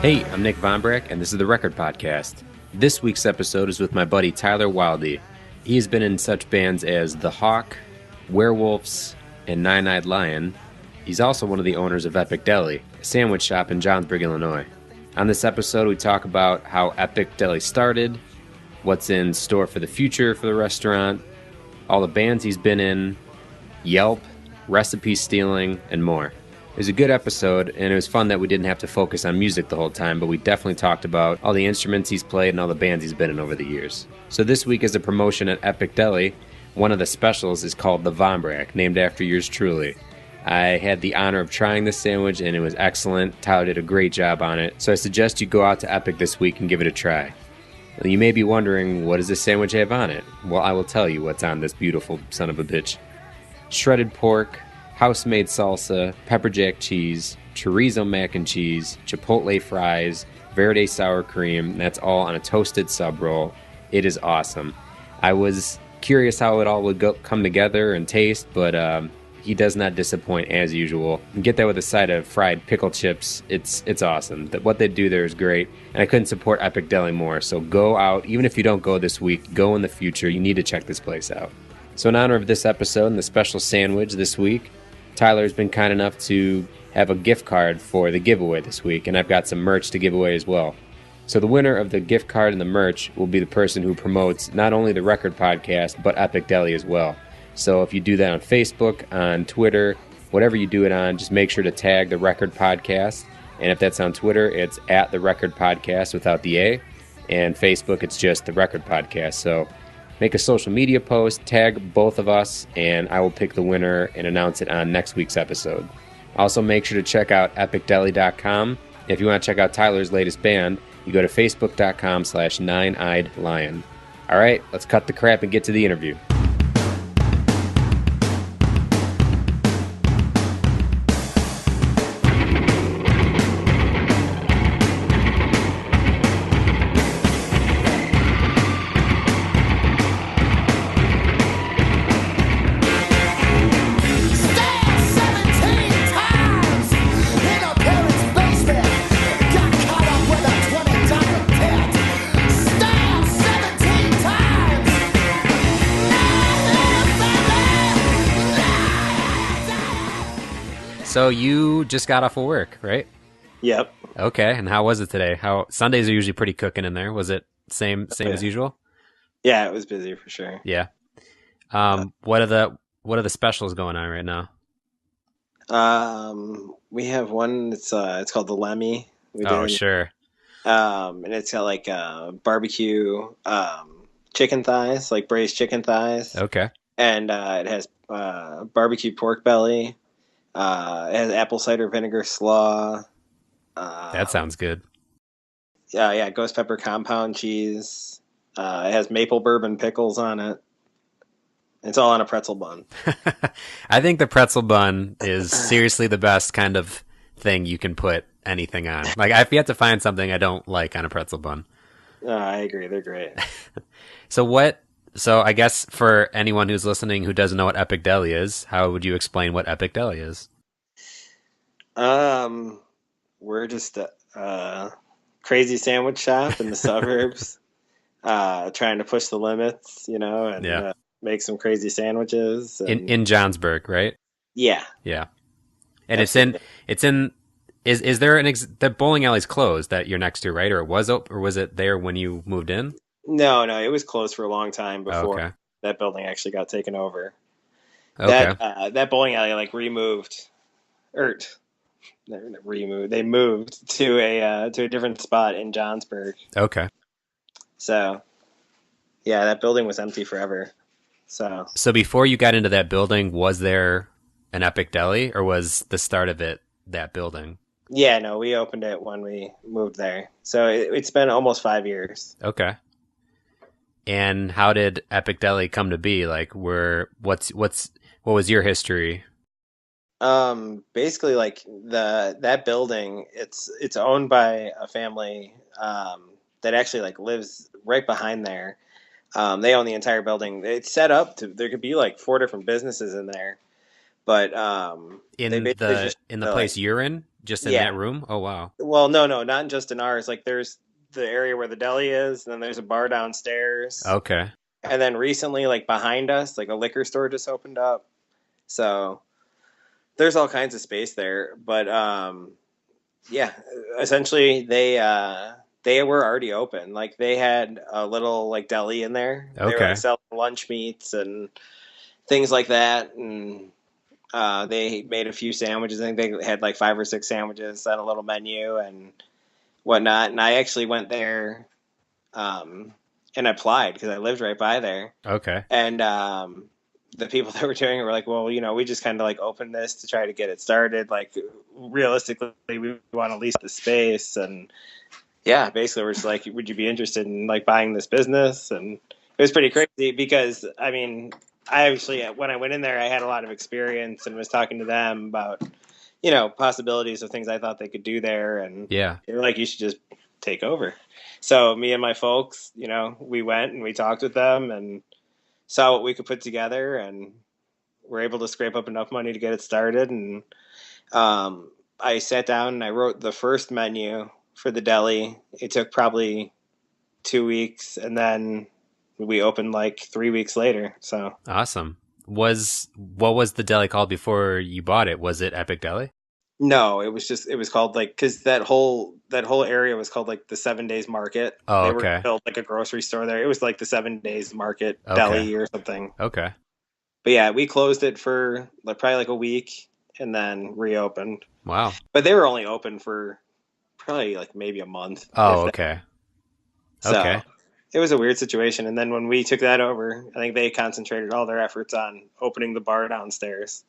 Hey, I'm Nick Von Brack, and this is the Record Podcast. This week's episode is with my buddy Tyler Wildey. He has been in such bands as The Hawk, Werewolfs, and Nine-Eyed Lion. He's also one of the owners of Epic Deli, a sandwich shop in Johnsburg, Illinois. On this episode, we talk about how Epic Deli started, what's in store for the future for the restaurant, all the bands he's been in, Yelp, recipe stealing, and more. It was a good episode, and it was fun that we didn't have to focus on music the whole time, but we definitely talked about all the instruments he's played and all the bands he's been in over the years. So this week is a promotion at Epic Deli. One of the specials is called the Von Brack, named after yours truly. I had the honor of trying this sandwich, and it was excellent. Tyler did a great job on it, so I suggest you go out to Epic this week and give it a try. You may be wondering, what does this sandwich have on it? Well, I will tell you what's on this beautiful son of a bitch. Shredded pork, house-made salsa, pepper jack cheese, chorizo mac and cheese, chipotle fries, verde sour cream. That's all on a toasted sub roll. It is awesome. I was curious how it all would come together and taste, but he does not disappoint as usual. And get that with a side of fried pickle chips. It's awesome. What they do there is great, and I couldn't support Epic Deli more. So go out, even if you don't go this week, go in the future. You need to check this place out. So in honor of this episode and the special sandwich this week, Tyler's been kind enough to have a gift card for the giveaway this week, and I've got some merch to give away as well. So the winner of the gift card and the merch will be the person who promotes not only the Record Podcast, but Epic Deli as well. So if you do that on Facebook, on Twitter, whatever you do it on, just make sure to tag the Record Podcast. And if that's on Twitter, it's at the Record Podcast without the A. And Facebook, it's just the Record Podcast. So make a social media post, tag both of us, and I will pick the winner and announce it on next week's episode. Also, make sure to check out epicdeli.com. If you want to check out Tyler's latest band, you go to facebook.com/nineeyed lion. All right, let's cut the crap and get to the interview. So you just got off of work, right? Yep. Okay, and how was it today? Sundays are usually pretty cooking in there. Was it same as usual? Yeah, it was busy for sure. Yeah. What are the specials going on right now? We have one. It's called the Lemmy. Sure. And it's got like barbecue chicken thighs, like braised chicken thighs. Okay. And it has barbecue pork belly. It has apple cider vinegar slaw. That sounds good. Yeah, ghost pepper compound cheese. It has maple bourbon pickles on it. It's all on a pretzel bun. I think the pretzel bun is seriously the best kind of thing you can put anything on. Like, I've yet to find something I don't like on a pretzel bun. I agree. They're great. So I guess for anyone who's listening who doesn't know what Epic Deli is, how would you explain what Epic Deli is? We're just a crazy sandwich shop in the suburbs, trying to push the limits, and make some crazy sandwiches. And... In Johnsburg, right? Yeah. Yeah. And is there the bowling alley's closed that you're next to, right? Or was it there when you moved in? No, it was closed for a long time before that building actually got taken over. Okay. That bowling alley removed, they moved to a different spot in Johnsburg. Okay. So, yeah, that building was empty forever. So before you got into that building, was there an Epic Deli, or was the start of it that building? Yeah, no, we opened it when we moved there. So it's been almost 5 years. Okay. And how did Epic Deli come to be? Like, what was your history? Basically, that building, it's owned by a family that actually lives right behind there. They own the entire building. It's set up there could be 4 different businesses in there, but in the place you're in. Just in that Yeah. room? Oh, wow. Well, no, not just in ours. Like there's the area where the deli is, and then there's a bar downstairs. Okay. And then recently, like behind us, like a liquor store just opened up. So there's all kinds of space there. But yeah, essentially they were already open. Like they had a little like deli in there. They were like Okay. selling lunch meats and things like that, and they made a few sandwiches. I think they had like 5 or 6 sandwiches on a little menu and whatnot. And I actually went there and applied because I lived right by there. Okay. And the people that were doing it were like, well, we just kind of like opened this to try to get it started. Like realistically, we want to lease the space. And yeah, basically we're just like, would you be interested in like buying this business? And it was pretty crazy because I mean, I actually, when I went in there, I had a lot of experience and was talking to them about, possibilities of things I thought they could do there. And Yeah. they were like, you should just take over. So me and my folks, we went and we talked with them and saw what we could put together and were able to scrape up enough money to get it started. And I sat down and I wrote the first menu for the deli. It took probably 2 weeks, and then we opened like 3 weeks later. So Awesome. What was the deli called before you bought it? Was it Epic Deli? no, it was called like because that whole area was called like the 7 Days Market. Oh, They were okay. built like a grocery store there. It was like the 7 Days Market Okay. Deli or something. Okay. But yeah, we closed it for like probably like a week and then reopened. Wow. But they were only open for probably like maybe a month, Oh, if that. okay. So Okay. it was a weird situation. And then when we took that over, I think they concentrated all their efforts on opening the bar downstairs,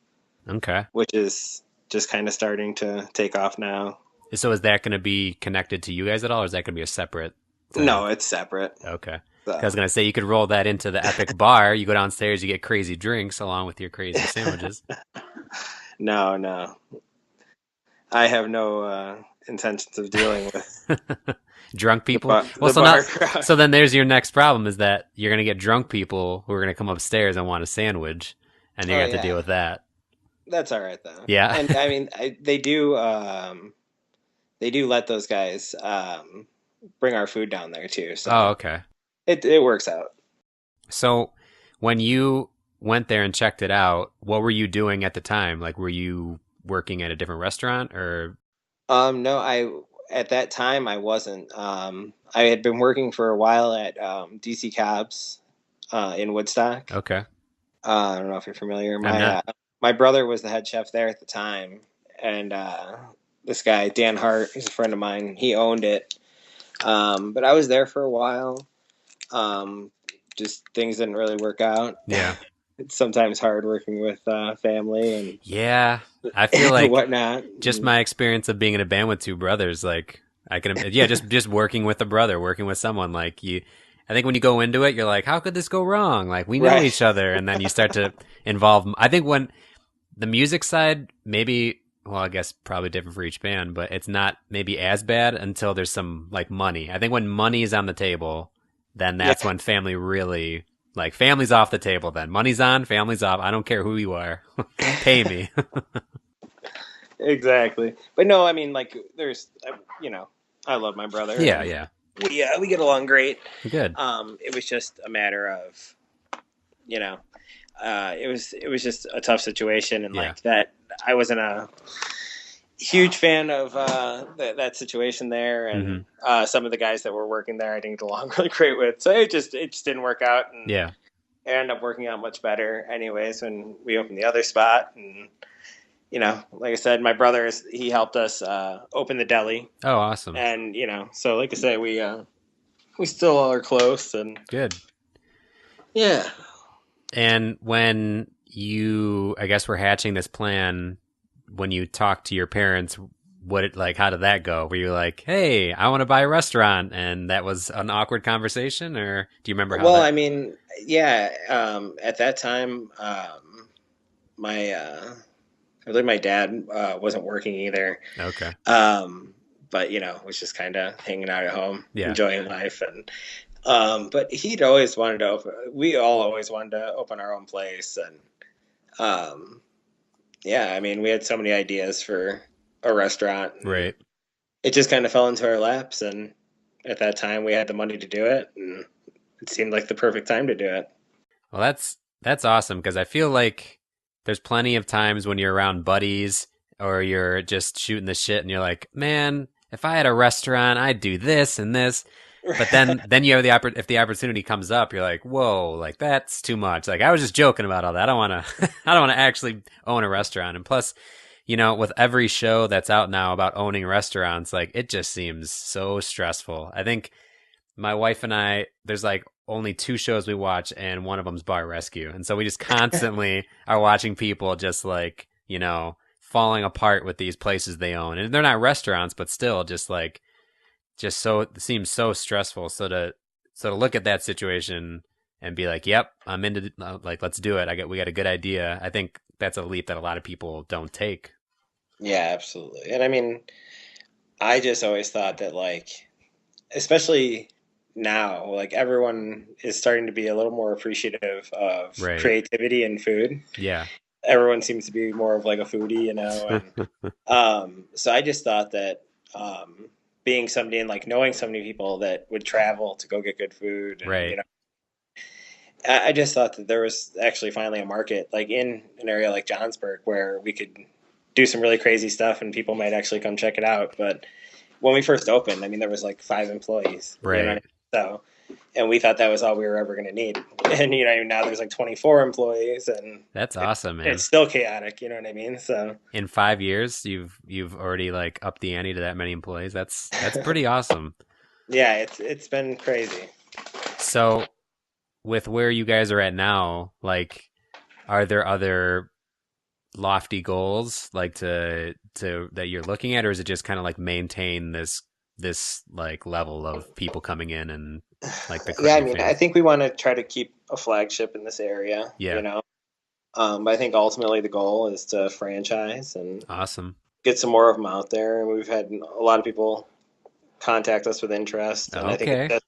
Okay. which is just kind of starting to take off now. So is that going to be connected to you guys at all, or is that going to be a separate thing? No, it's separate. Okay. 'Cause I was So going to say you could roll that into the Epic Bar. You go downstairs, you get crazy drinks along with your crazy sandwiches. no, I have no intentions of dealing with Drunk the people. bar, Well, the bar crowd. so then there's your next problem is that you're going to get drunk people who are going to come upstairs and want a sandwich, and you're Oh going to have to deal yeah, with that. that's all right though. Yeah. And I mean, they do let those guys bring our food down there too, Oh, so okay. it works out. So when you went there and checked it out, what were you doing at the time? Like, were you working at a different restaurant or? No, I at that time I wasn't. I had been working for a while at DC Cobb's in Woodstock. Okay. I don't know if you're familiar. I'm My not. my brother was the head chef there at the time, and this guy Dan Hart, he's a friend of mine. He owned it, but I was there for a while. Um, just things didn't really work out. Yeah. It's sometimes hard working with family Yeah. I feel and like whatnot. just my experience of being in a band with two brothers, like I can, yeah, just working with a brother, working with someone like you. I think when you go into it, you're like, how could this go wrong? Like we know Right. each other, and then you start to involve. I think when the music side, maybe, well, I guess probably different for each band, but it's not maybe as bad until there's some like money. I think when money is on the table, then Yeah, that's when family really, like family's off the table. Then money's on, family's off. I don't care who you are, pay me. exactly. But no, I mean, like, you know, I love my brother, Yeah, and yeah, we get along great. good. It was just a matter of, you know, it was just a tough situation, and Yeah, like that, I wasn't a huge fan of that situation there, hmm and some of the guys that were working there, I didn't get along really great with. So it just didn't work out, and yeah. it ended up working out much better, anyways, when we opened the other spot. And like I said, my brother he helped us open the deli, Oh, awesome, and so like I said, we still are close, and good. yeah. And when you, I guess, were hatching this plan, when you talked to your parents, how did that go? Were you like, "Hey, I want to buy a restaurant," and that was an awkward conversation, or do you remember how Well, that? I mean, yeah. At that time, my I believe my dad wasn't working either, Okay, but was just kind of hanging out at home, yeah, enjoying life, and but he'd always wanted to open. We all always wanted to open our own place, and yeah, I mean, we had so many ideas for a restaurant. Right. It just kind of fell into our laps, and at that time we had the money to do it, and it seemed like the perfect time to do it. Well, that's awesome because I feel like there's plenty of times when you're around buddies or you're just shooting the shit and you're like, man, if I had a restaurant, I'd do this and this. But then you have if the opportunity comes up, you're like, whoa, like that's too much. Like I was just joking about all that. I don't want to, I don't want to actually own a restaurant. And plus, with every show that's out now about owning restaurants, like it just seems so stressful. I think my wife and I, there's like only 2 shows we watch, and one of them's Bar Rescue, and so we just constantly are watching people just like falling apart with these places they own, and they're not restaurants, but still, just so it seems so stressful. So to look at that situation and be like, yep, I'm into like let's do it. We got a good idea. I think that's a leap that a lot of people don't take. Yeah, absolutely. And I mean, I just always thought that like, especially now, like everyone is starting to be a little more appreciative of Right. creativity in food. Yeah. Everyone seems to be more of like a foodie, and so I just thought that being somebody and like knowing so many people that would travel to go get good food, and, Right. I just thought that there was actually finally a market like in an area like Johnsburg where we could do some really crazy stuff and people might actually come check it out. But when we first opened, I mean, there was like 5 employees, Right. So, and we thought that was all we were ever going to need. And, now there's like 24 employees, and That's awesome, man. it's still chaotic. You know what I mean? So in 5 years, you've already like upped the ante to that many employees. That's pretty awesome. yeah, it's been crazy. So with where you guys are at now, like, are there other lofty goals like to that you're looking at, or is it just kind of like maintain this like level of people coming in and like the Yeah, I mean, I think we want to try to keep a flagship in this area. Yeah. But I think ultimately the goal is to franchise and Awesome. get some more of them out there. And we've had a lot of people contact us with interest, and I think it's just,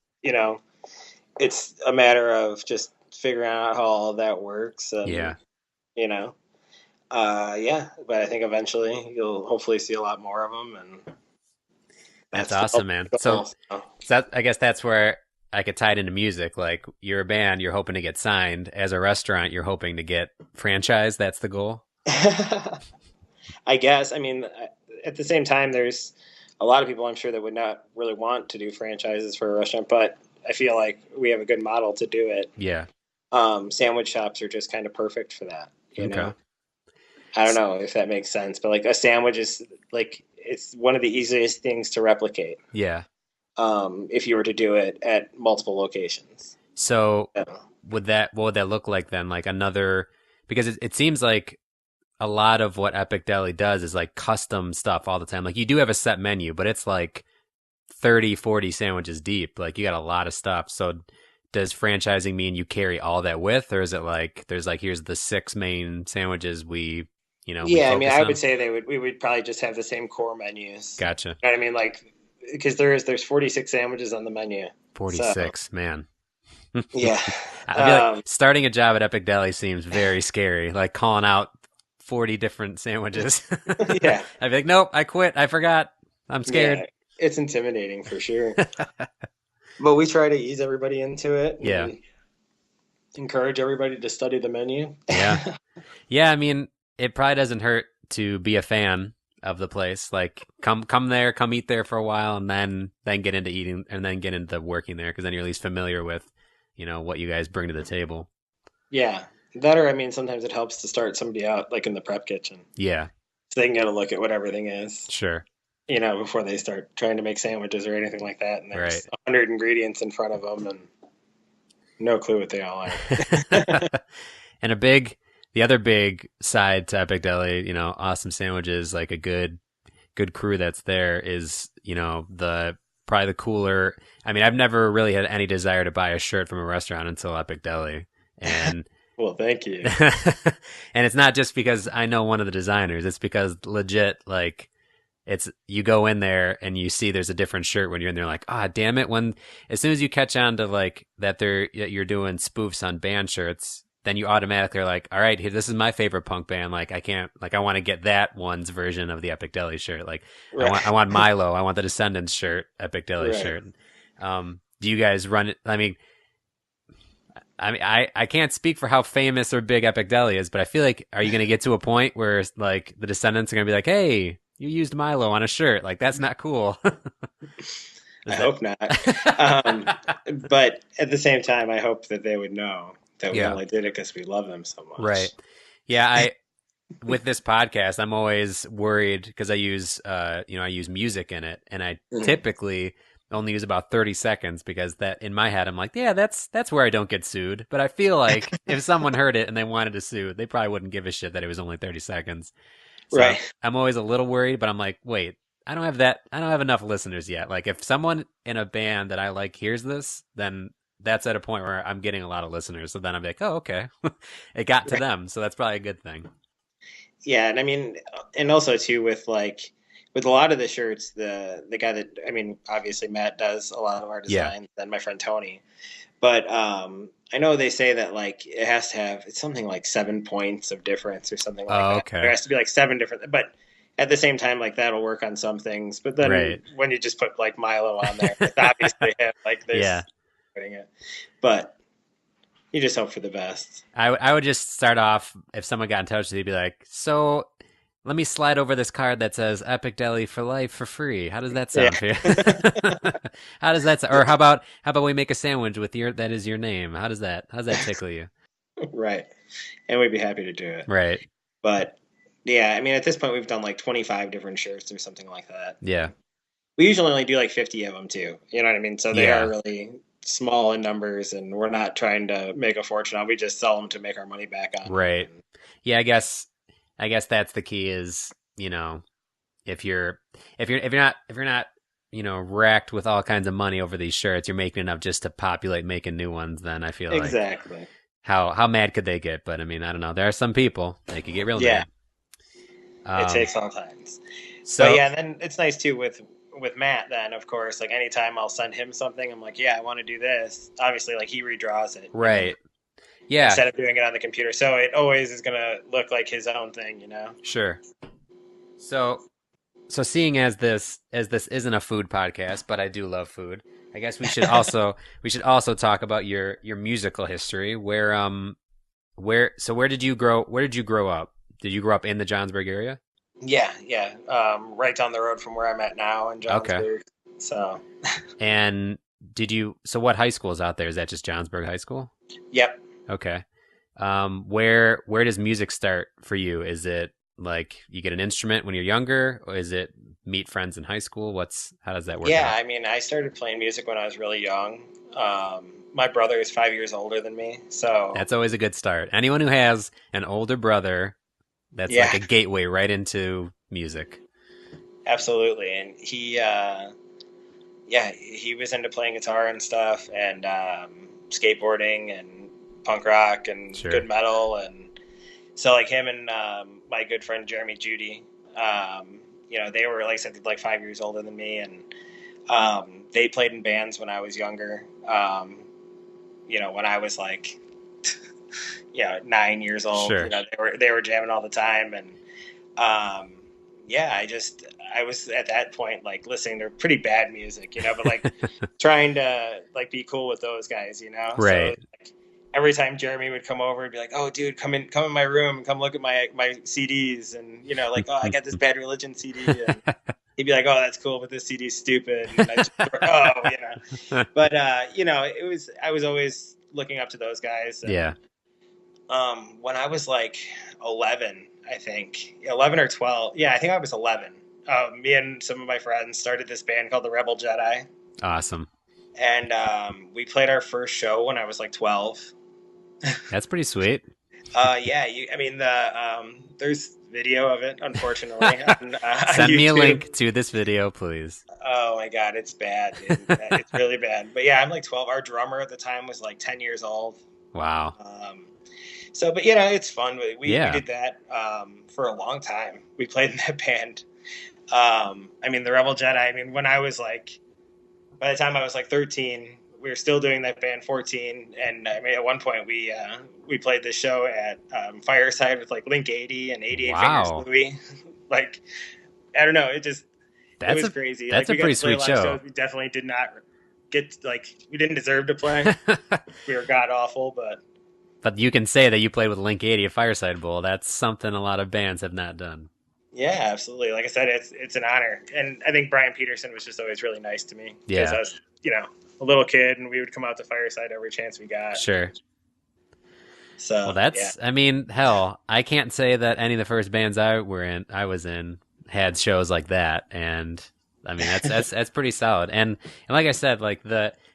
it's a matter of just figuring out how all of that works. And, Yeah. But I think eventually you'll hopefully see a lot more of them, and that's awesome, man. So I guess that's where I could tie it into music. Like you're a band, you're hoping to get signed. As a restaurant, you're hoping to get franchised. That's the goal. I guess. I mean, at the same time, there's a lot of people I'm sure that would not really want to do franchises for a restaurant, but I feel like we have a good model to do it. Yeah. Sandwich shops are just kind of perfect for that. You know? I don't know if that makes sense, but like a sandwich is like, it's one of the easiest things to replicate. Yeah. If you were to do it at multiple locations. So what would that look like then? Like another, because it seems like a lot of what Epic Deli does is like custom stuff all the time. Like you do have a set menu, but it's like 30, 40 sandwiches deep. Like you got a lot of stuff. So does franchising mean you carry all that with, or is it like, there's like, here's the 6 main sandwiches we I mean, I would say we would probably just have the same core menus. Gotcha. You know what I mean? Like, because there's 46 sandwiches on the menu. 46, so. Man. Yeah. I feel like starting a job at Epic Deli seems very scary. Like calling out 40 different sandwiches. Yeah. I'd be like, nope, I quit. I forgot. I'm scared. Yeah, it's intimidating for sure. But we try to ease everybody into it. Yeah. Encourage everybody to study the menu. Yeah. Yeah. I mean, it probably doesn't hurt to be a fan of the place. Like come there, come eat there for a while, and then get into eating, and then get into working there, because then you're at least familiar with, what you guys bring to the table. Yeah. That, or I mean, sometimes it helps to start somebody out like in the prep kitchen. Yeah. So they can get a look at what everything is. Sure. Before they start trying to make sandwiches or anything like that. And there's 100 ingredients in front of them and no clue what they all are. And the other big side to Epic Deli, awesome sandwiches, like a good crew that's there is, probably the cooler. I mean, I've never really had any desire to buy a shirt from a restaurant until Epic Deli. And well, thank you. And it's not just because I know one of the designers. It's because legit, like, you go in there and you see there's a different shirt when you're in there, like, damn it. As soon as you catch on to like that you're doing spoofs on band shirts, then you automatically are like, all right, here, this is my favorite punk band. Like, I want to get that one's version of the Epic Deli shirt. Like, Right. I want Milo. I want the Descendants shirt, Epic Deli Right. shirt. Do you guys run it? I can't speak for how famous or big Epic Deli is, but I feel like, are you going to get to a point where like the Descendants are going to be like, hey, you used Milo on a shirt? Like, that's not cool. I hope not. But at the same time, I hope that they would know that we only did it because we love them so much. Right. Yeah. With this podcast, I'm always worried because I use music in it, and I typically only use about 30 seconds because that in my head, I'm like, yeah, that's where I don't get sued. But I feel like if someone heard it and they wanted to sue, they probably wouldn't give a shit that it was only 30 seconds. So right. I'm always a little worried, but I'm like, wait, I don't have enough listeners yet. Like if someone in a band that I like hears this, then that's at a point where I'm getting a lot of listeners. So then I'm like, oh, okay. It got to them. So that's probably a good thing. Yeah. And I mean, and also too, with a lot of the shirts, the guy that, I mean, obviously Matt does a lot of our designs, and my friend Tony, but I know they say that like it has to have, it's something like 7 points of difference or something like that. Okay. There has to be like 7 different, but at the same time, like that'll work on some things. But then when you just put like Milo on there, it's obviously him, like there's putting it, but you just hope for the best. I would just start off, if someone got in touch with you, be like, so let me slide over this card that says Epic Deli for life for free. How does that sound for you? How does that sound? Or how about we make a sandwich with that is your name? How does that tickle you? Right. And we'd be happy to do it. Right. But yeah, I mean, at this point we've done like 25 different shirts or something like that. Yeah. We usually only do like 50 of them too. You know what I mean? So they are really small in numbers, and we're not trying to make a fortune on. We just sell them to make our money back on. Right. Yeah, I guess that's the key is, you know, if you're not, you know, racked with all kinds of money over these shirts, you're making enough just to populate making new ones, then I feel exactly. How mad could they get? But I mean, I don't know. There are some people, they could get real mad. It takes all kinds. So but yeah, and then it's nice too with Matt then, of course, like anytime I'll send him something, I'm like, yeah, I want to do this. Obviously, like he redraws it. Right. You know, yeah. Instead of doing it on the computer. So it always is going to look like his own thing, you know? Sure. So seeing as this isn't a food podcast, but I do love food, I guess we should also talk about your musical history. Where did you grow up? Did you grow up in the Johnsburg area? Yeah. Right down the road from where I'm at now in Johnsburg. Okay. So. And what high school is out there? Is that just Johnsburg High School? Yep. Okay. Where does music start for you? Is it like you get an instrument when you're younger, or is it meet friends in high school? How does that work? Yeah, out? I mean, I started playing music when I was really young. My brother is 5 years older than me, so that's always a good start. Anyone who has an older brother, that's like a gateway right into music. Absolutely, and he was into playing guitar and stuff, and skateboarding and punk rock and good metal, and so like him and my good friend Jeremy Judy, you know, they were like I said, like 5 years older than me, and they played in bands when I was younger. You know, when I was like 9 years old, you know, they were jamming all the time, and I was at that point like listening to pretty bad music, you know, but like trying to like be cool with those guys, you know. Right. So, like, every time Jeremy would come over and be like, "Oh, dude, come in my room and come look at my CDs," and you know, like, "Oh, I got this Bad Religion CD," and he'd be like, "Oh, that's cool, but this CD's stupid." And I just, you know. But you know, I was always looking up to those guys. And, when I was like 11, I think 11 or 12. Yeah, I think I was 11. Me and some of my friends started this band called the Rebel Jedi. Awesome. And we played our first show when I was like 12. That's pretty sweet. There's video of it, unfortunately. On, Send me a link to this video, please. Oh my God, it's bad. It's really bad. But yeah, I'm like 12. Our drummer at the time was like 10 years old. Wow. But you know, it's fun. We did that for a long time. We played in that band. I mean, the Rebel Jedi. I mean, when I was like, by the time I was like 13, we were still doing that band 14, and I mean at one point we played this show at Fireside with like Link 80 and 88 Fingers Louie. Like, I don't know, it was crazy. That's like, a pretty sweet show. Shows we definitely did not get, like, we didn't deserve to play. We were god awful, but you can say that you played with Link 80 at Fireside Bowl. That's something a lot of bands have not done. Yeah, absolutely. Like I said, it's an honor, and I think Brian Peterson was just always really nice to me. Yeah, because I was, a little kid, and we would come out to Fireside every chance we got. Sure. So, well, that's. Yeah. I mean, hell, I can't say that any of the first bands I was in had shows like that, and I mean that's pretty solid. And like I said, like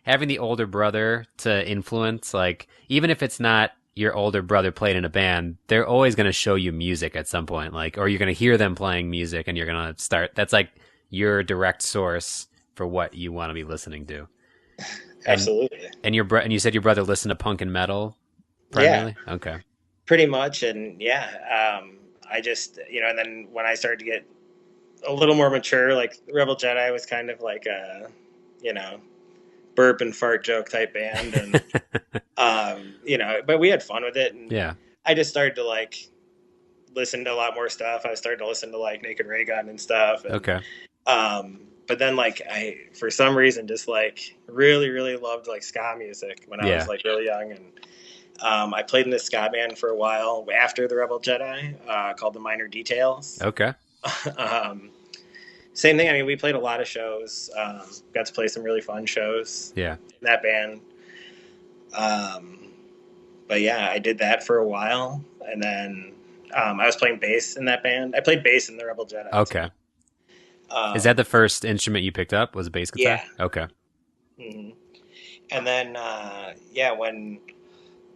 having the older brother to influence, like even if it's not your older brother played in a band, they're always going to show you music at some point, like, or you're going to hear them playing music, and you're going to start. That's like your direct source for what you want to be listening to. Absolutely. And you said your brother listened to punk and metal primarily? Yeah. Okay. Pretty much, and I just and then when I started to get a little more mature, like Rebel Jedi was kind of like a burp and fart joke type band, and but we had fun with it, and yeah, I just started to like listen to a lot more stuff. I started to listen to like Naked Ray Gun and stuff. And, okay. But then like I, for some reason, just like really, really loved like ska music when I was like really young, and I played in this ska band for a while after the Rebel Jedi, called the Minor Details. Okay. Same thing. I mean, we played a lot of shows. Got to play some really fun shows. Yeah. In that band. But yeah, I did that for a while, and then I was playing bass in that band. I played bass in the Rebel Jedi. Okay. Is that the first instrument you picked up? Was a bass guitar? Yeah. Okay. Mm-hmm. And then when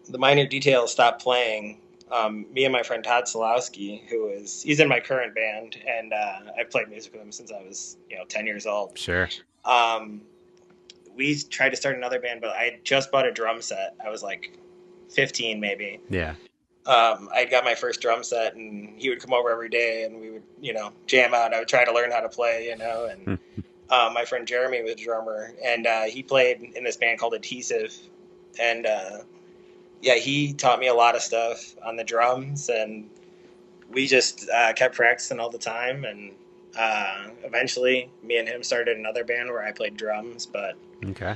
the Minor Details stopped playing, me and my friend Todd Solowski, he's in my current band, and I've played music with him since I was 10 years old. Sure. We tried to start another band, but I just bought a drum set. I was like 15 maybe. Yeah. I got my first drum set, and he would come over every day, and we would jam out. I would try to learn how to play, and my friend Jeremy was a drummer, and he played in this band called Adhesive, and he taught me a lot of stuff on the drums, and we just kept practicing all the time, and eventually me and him started another band where I played drums. But okay.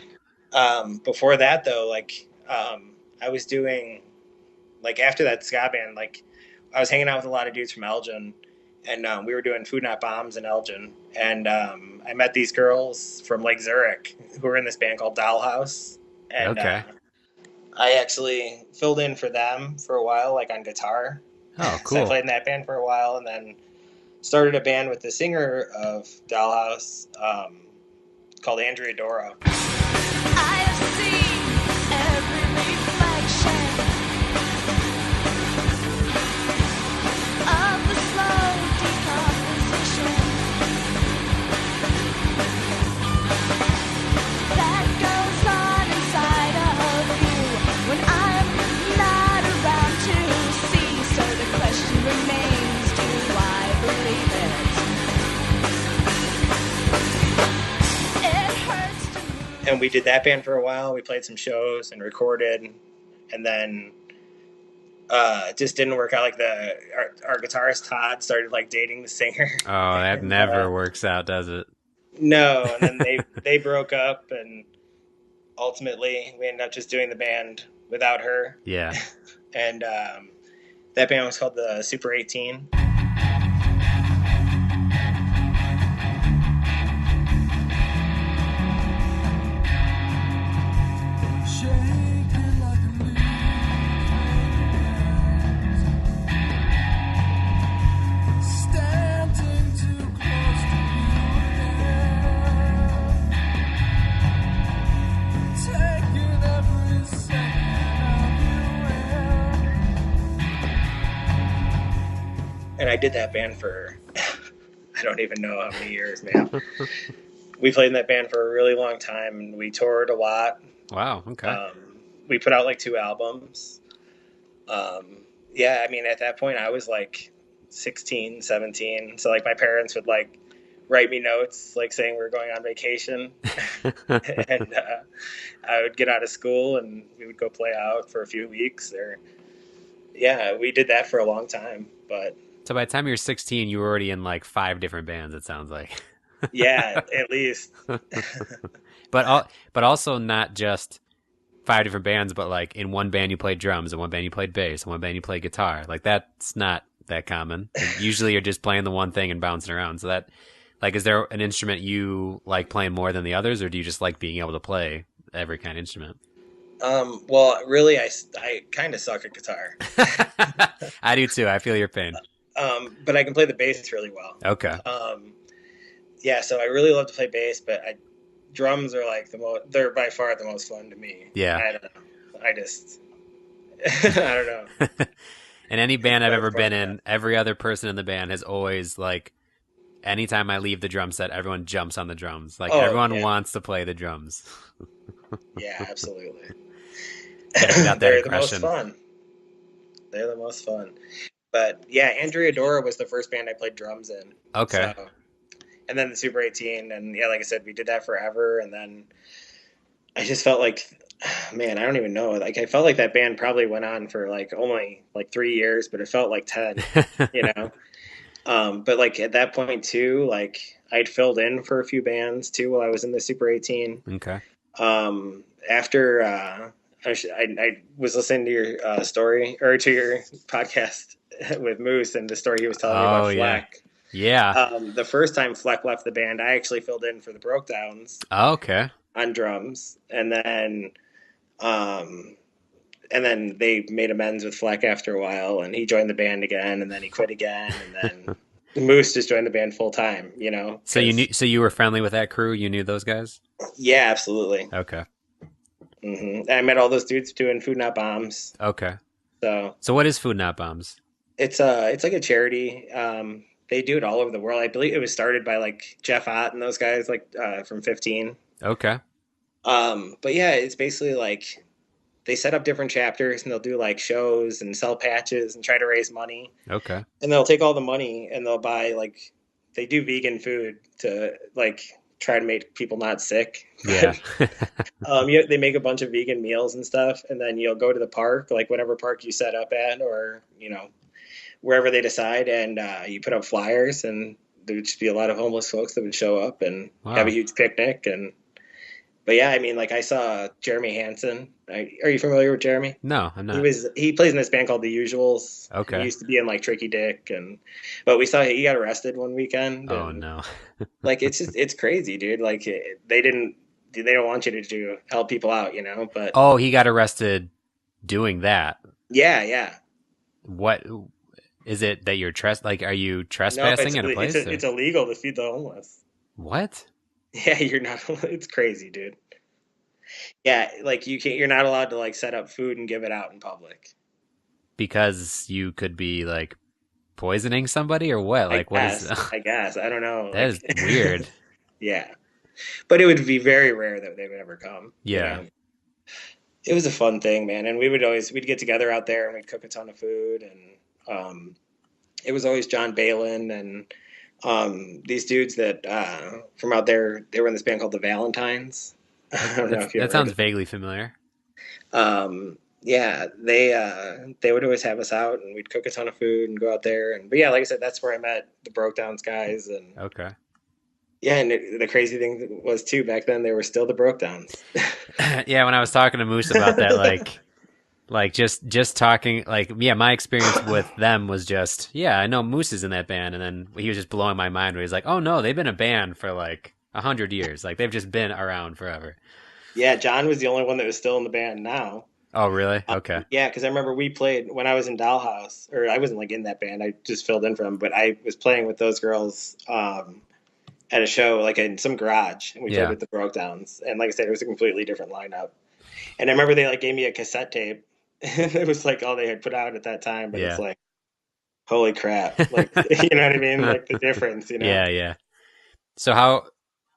Before that though, like I was doing, like, after that ska band, like I was hanging out with a lot of dudes from Elgin, and we were doing Food Not Bombs in Elgin, and I met these girls from Lake Zurich who were in this band called Dollhouse, and okay. I actually filled in for them for a while, like on guitar. Oh, cool. So I played in that band for a while, and then started a band with the singer of Dollhouse called Andrea Dora. I have seen every reflection of the slow decomposition that goes on inside of you when I'm not around to see. So the question remains, do I believe it? It hurts to move. And we did that band for a while. We played some shows and recorded, and then it just didn't work out. Like our guitarist Todd started like dating the singer. Oh, that never works out, does it? No, and then they broke up, and ultimately we ended up just doing the band without her. Yeah. And that band was called the Super 18. And I did that band for, I don't even know how many years, man. We played in that band for a really long time, and we toured a lot. Wow, okay. We put out like 2 albums. Yeah, I mean, at that point I was like 16, 17. So like my parents would like write me notes like saying we're going on vacation, and I would get out of school and we would go play out for a few weeks. Or yeah, we did that for a long time. But So by the time you were 16, you were already in like 5 different bands. It sounds like. yeah, at least. But also not just 5 different bands, but like in one band you played drums, in one band you played bass, in one band you played guitar. Like that's not that common. Like, usually you're just playing the one thing and bouncing around. So that, like, is there an instrument you like playing more than the others, or do you just like being able to play every kind of instrument? Well, really, I kind of suck at guitar. I do too. I feel your pain. But I can play the bass really well. Okay. Yeah, so I really love to play bass, but drums are like they're by far the most fun to me. Yeah. I don't know. I just, I don't know. In any band I've ever been in, every other person in the band has always, like, anytime I leave the drum set, everyone jumps on the drums. Like, everyone wants to play the drums. Yeah, absolutely. They're the most fun. They're the most fun. But yeah, Andrea Dora was the first band I played drums in. Okay. So, and then the Super 18, and yeah, like I said, we did that forever. And then I just felt like, man, I don't even know. Like, I felt like that band probably went on for like only like 3 years, but it felt like 10, you know? But like at that point too, like I'd filled in for a few bands too while I was in the Super 18. Okay. After I was listening to your story, or to your podcast with Moose, and the story he was telling me about Fleck. Yeah. The first time Fleck left the band, I actually filled in for the Brokedowns. Oh, okay. On drums, and then they made amends with Fleck after a while, and he joined the band again, and then he quit again, and then Moose just joined the band full time. You know. So you were friendly with that crew? You knew those guys? Yeah, absolutely. Okay. Mm-hmm. I met all those dudes doing Food Not Bombs. Okay. So what is Food Not Bombs? It's like a charity. They do it all over the world. I believe it was started by like Jeff Ott and those guys, like from 15. Okay. But yeah, it's basically like they set up different chapters and they'll do like shows and sell patches and try to raise money. Okay. And they'll take all the money and they'll buy, like, they do vegan food to like try to make people not sick. Yeah. They make a bunch of vegan meals and stuff, and then you'll go to the park, like whatever park you set up at, or wherever they decide, and you put up flyers, and there would just be a lot of homeless folks that would show up and have a huge picnic. But yeah, I mean, like I saw Jeremy Hansen. Are you familiar with Jeremy? No, I'm not. He plays in this band called The Usuals. Okay. He used to be in like Tricky Dick, but we saw he got arrested one weekend. Oh no. Like it's crazy, dude. Like they don't want you to help people out, but oh, he got arrested doing that. Yeah. What is it that you're are you trespassing at a place? It's illegal to feed the homeless. What? Yeah, you're not. It's crazy, dude. Yeah, like you're not allowed to like set up food and give it out in public. Because you could be like poisoning somebody or what? Like what is? I guess I don't know. That is weird. Yeah, but it would be very rare that they would ever come. Yeah. It was a fun thing, man, and we'd get together out there and we'd cook a ton of food, and it was always John Balin and. These dudes that from out there, they were in this band called the Valentines. I don't know if you that sounds vaguely familiar. Yeah, they would always have us out, and we'd cook a ton of food and go out there. But yeah, like I said, that's where I met the Brokedowns guys. And okay. Yeah, and the crazy thing was too, back then they were still the Brokedowns. Yeah, when I was talking to Moose about that, like just talking, like, yeah, my experience with them was just, yeah, I know Moose is in that band, and then he was just blowing my mind where he's like, oh no, they've been a band for like 100 years, like they've just been around forever. Yeah, John was the only one that was still in the band now. Oh really? Okay. Yeah, because I remember we played when I was in Dollhouse, or I wasn't like in that band, I just filled in for them, but I was playing with those girls at a show, like in some garage, and we played with the Brokedowns, and like I said, it was a completely different lineup. And I remember they like gave me a cassette tape. It was like all they had put out at that time, but it's like, holy crap, like you know what I mean, like the difference, Yeah.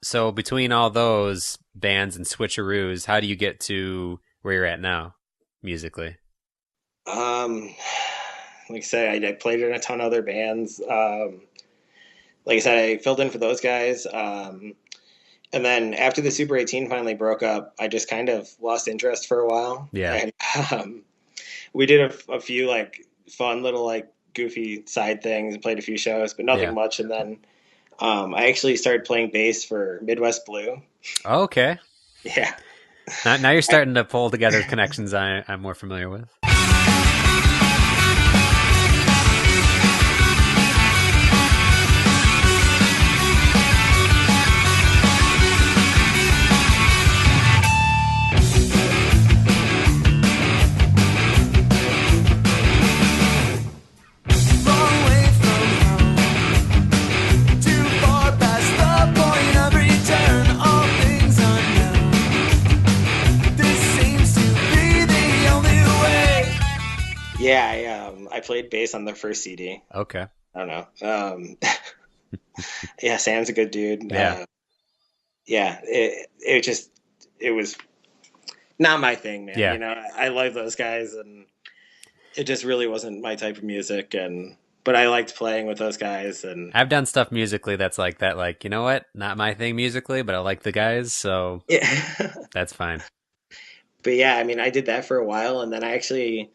So between all those bands and switcheroos, how do you get to where you're at now musically? Like I say, I played in a ton of other bands. like I said, I filled in for those guys. And then after the Super 18 finally broke up, I just kind of lost interest for a while. Yeah. And we did a few like fun little like goofy side things and played a few shows, but nothing Yeah. much. And then I actually started playing bass for Midwest Blue. Oh, okay. Yeah. Now you're starting to pull together connections I'm more familiar with. Long way from home, too far past the point of return. All things unknown. This seems to be the only way. Yeah, I played bass on the first CD. Okay. I don't know. Yeah, Sam's a good dude. Yeah. Yeah, it was not my thing, man. Yeah. You know, I love those guys, and it just really wasn't my type of music. But I liked playing with those guys, and I've done stuff musically that's like that, like, you know what? Not my thing musically, but I like the guys, so yeah. that's fine. But yeah, I mean, I did that for a while, and then I actually,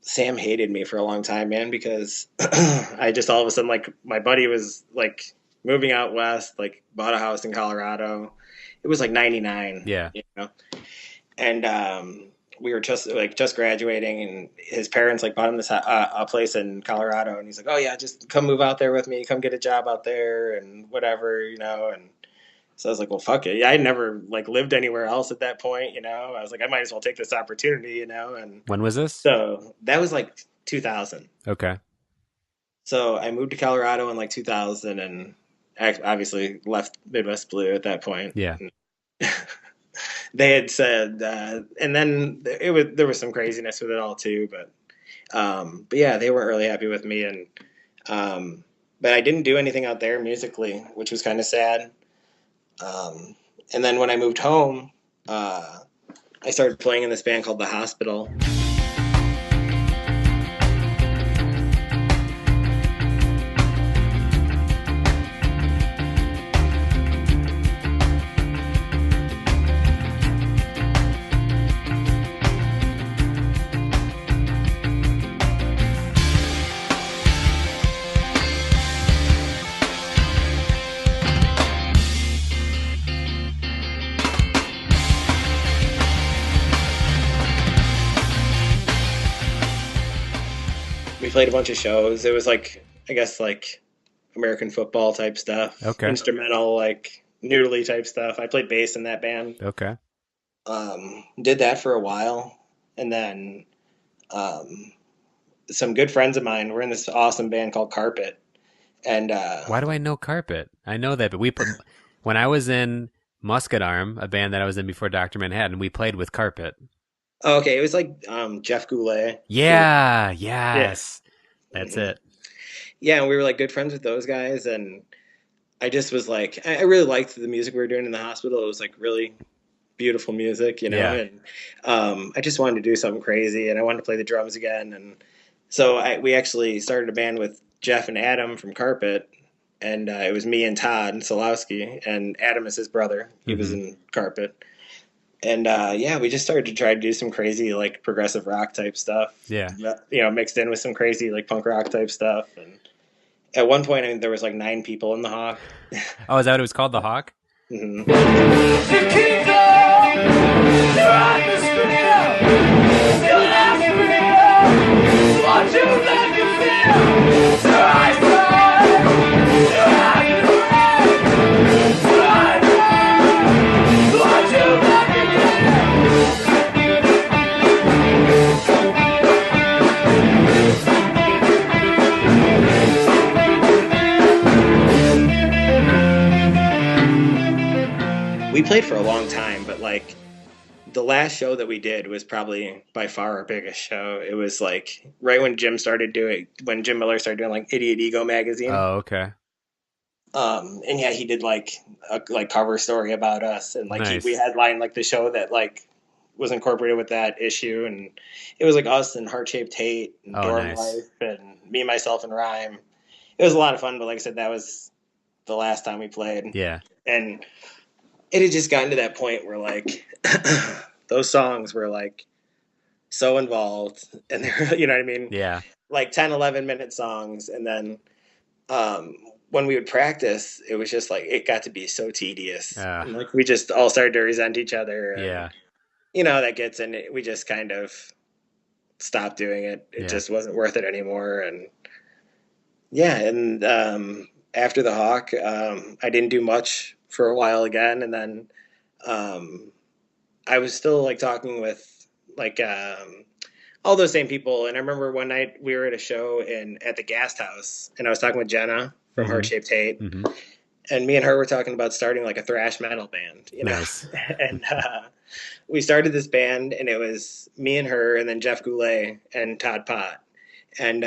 Sam hated me for a long time, man, because I just all of a sudden, like, my buddy was like moving out west, like bought a house in Colorado. It was like '99, Yeah. you know, and we were just graduating, and his parents like bought him this a place in Colorado, and he's like, "Oh yeah, just come move out there with me, come get a job out there, and whatever, you know." And so I was like, "Well, fuck it." Yeah, I'd never like lived anywhere else at that point, you know. I was like, I might as well take this opportunity, you know. And When was this? so that was like 2000. Okay. So I moved to Colorado in like 2000, and obviously left Midwest Blue at that point. Yeah. They had said, and then there was some craziness with it all too, but yeah, they weren't really happy with me, and but I didn't do anything out there musically, which was kind of sad. And then when I moved home, I started playing in this band called The Hospital. We played a bunch of shows. It was like, I guess, like American football type stuff. Okay. Instrumental, like noodly type stuff. I played bass in that band. Okay. Did that for a while, and then some good friends of mine were in this awesome band called Carpet. And Why do I know Carpet? I know that, but when I was in Musket Arm, a band that I was in before Dr. Manhattan, we played with Carpet. okay, it was like Jeff Goulet. Yeah, yes. That's it. Yeah, and we were like good friends with those guys, and I just was like, I really liked the music we were doing in the hospital. It was like really beautiful music, you know, Yeah. and I just wanted to do something crazy, and I wanted to play the drums again, and so we actually started a band with Jeff and Adam from Carpet, and it was me and Todd Solowski, and Adam is his brother. He was in Carpet. And yeah, we just started to try to do some crazy like progressive rock type stuff. Yeah. You know, mixed in with some crazy like punk rock type stuff. And at one point, I mean, there was like 9 people in the Hawk. Oh, is that what it was called? The Hawk? Mhm. We played for a long time, but like the last show that we did was probably by far our biggest show. It was like right when Jim Miller started doing like Idiot Ego magazine. Oh, okay. And yeah, he did like a like cover story about us, and like Nice. we headlined like the show that like was incorporated with that issue, and it was like us and Heart Shaped Hate and Oh, Dorm nice. Life and Me, Myself, and Rhyme. it was a lot of fun. But like I said, that was the last time we played. Yeah. And it had just gotten to that point where like those songs were like so involved, and they're, you know what I mean? Yeah. Like 10, 11-minute songs. And then when we would practice, it was just like, it got to be so tedious. And like we just all started to resent each other. And, Yeah. you know, that gets in it. We just kind of stopped doing it. It just wasn't worth it anymore. And yeah. And after the Hawk, I didn't do much for a while again. And then I was still like talking with like all those same people. And I remember one night we were at a show at the Guest House, and I was talking with Jenna from Heart Shaped Hate. And me and her were talking about starting like a thrash metal band, you know? Nice. And we started this band, and it was me and her, and then Jeff Goulet and Todd Pott. And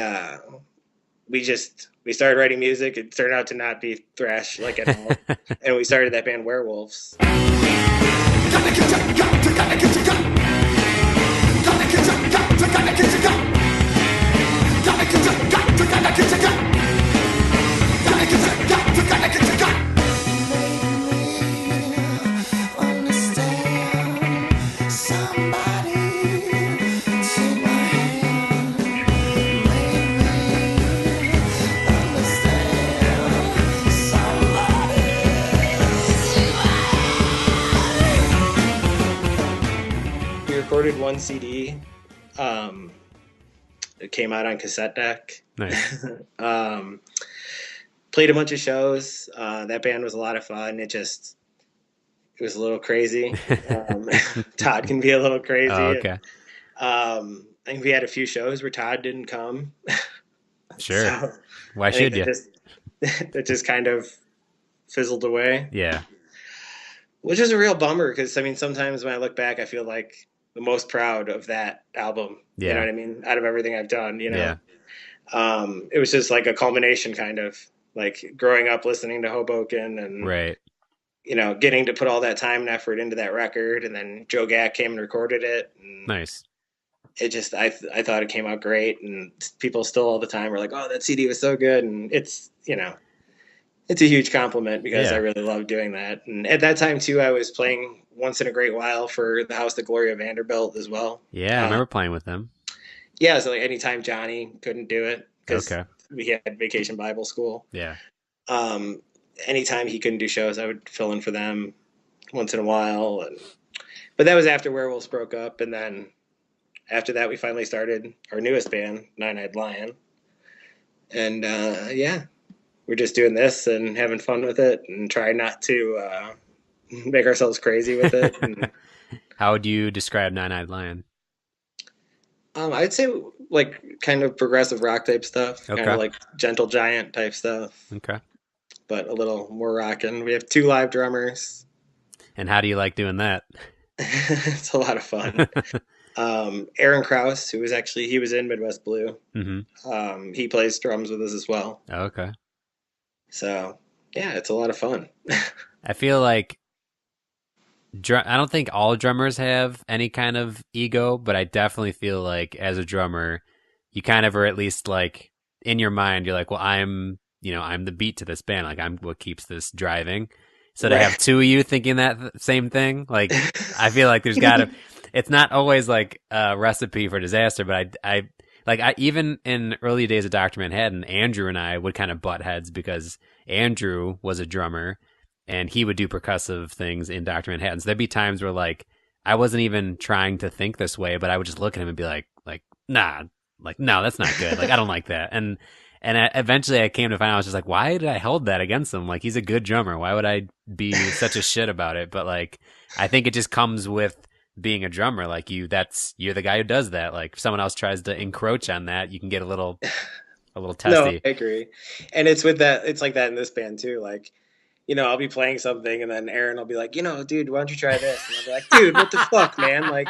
we started writing music. It turned out to not be thrash like at all. And we started that band Werewolfs. Recorded one CD. It came out on cassette deck. Nice. Played a bunch of shows. That band was a lot of fun. It was a little crazy. Todd can be a little crazy. Oh, okay. I think we had a few shows where Todd didn't come. Sure. So why should you? It just kind of fizzled away. Yeah. Which is a real bummer, because I mean, sometimes when I look back, I feel like the most proud of that album. Yeah. You know what I mean? Out of everything I've done, you know? Yeah. It was just like a culmination, kind of like growing up listening to Hoboken and, right. You know, getting to put all that time and effort into that record. And then Joe Gack came and recorded it. And nice. It just, I thought it came out great. And people still all the time were like, oh, that CD was so good. And it's, you know, it's a huge compliment, because I really love doing that. And at that time too, I was playing once in a great while for the House of Gloria Vanderbilt as well. Yeah, I remember playing with them. Yeah, so like anytime Johnny couldn't do it, because we had Vacation Bible School. Yeah. Anytime he couldn't do shows, I would fill in for them once in a while. But that was after Werewolves broke up, and then after that, we finally started our newest band, Nine-Eyed Lion. And we're just doing this and having fun with it, and try not to make ourselves crazy with it. And, how would you describe Nine-Eyed Lion? I'd say like kind of progressive rock type stuff, kind of like Gentle Giant type stuff. Okay. But a little more rockin'. We have 2 live drummers. And how do you like doing that? It's a lot of fun. Aaron Krause, he was in Midwest Blue. Mm-hmm. He plays drums with us as well. Oh, okay. So yeah, it's a lot of fun. I feel like I don't think all drummers have any kind of ego, but I definitely feel like as a drummer, you kind of are, at least like in your mind, you're like, well, I'm the beat to this band. Like, I'm what keeps this driving. So to have 2 of you thinking that same thing, like, I feel like there's gotta, it's not always like a recipe for disaster, but I even in early days of Dr. Manhattan, Andrew and I would kind of butt heads, because Andrew was a drummer and he would do percussive things in Dr. Manhattan. So there'd be times where like, I wasn't even trying to think this way, but I would just look at him and be like, nah, like, no, that's not good. Like, I don't like that. And eventually I came to find out, I was just like, why did I hold that against him? Like, he's a good drummer. Why would I be such a shit about it? But like, I think it just comes with being a drummer. Like, you're the guy who does that. Like, if someone else tries to encroach on that, you can get a little testy. No, I agree. And it's with that, it's like that in this band too. Like, you know, I'll be playing something and then Aaron will be like, you know, dude, why don't you try this? And I'll be like, dude, what the fuck, man? Like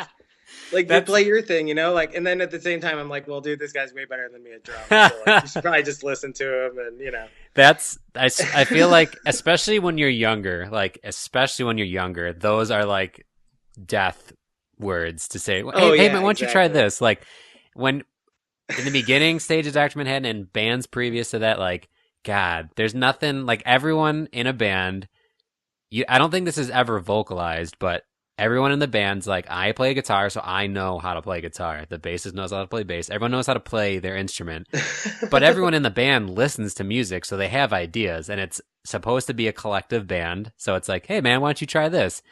you play your thing, you know? Like, and then at the same time, I'm like, well, dude, this guy's way better than me at drums. So like, you should probably just listen to him, and you know. I feel like, especially when you're younger, those are like death words to say. Hey, man, why don't you try this? Like, when in the beginning stage of Dr. Manhattan and bands previous to that, like, God, there's nothing like everyone in a band. I don't think this is ever vocalized, but everyone in the band's like, I play guitar, so I know how to play guitar. The bassist knows how to play bass. Everyone knows how to play their instrument. But everyone in the band listens to music, so they have ideas, and it's supposed to be a collective band. So it's like, hey, man, why don't you try this?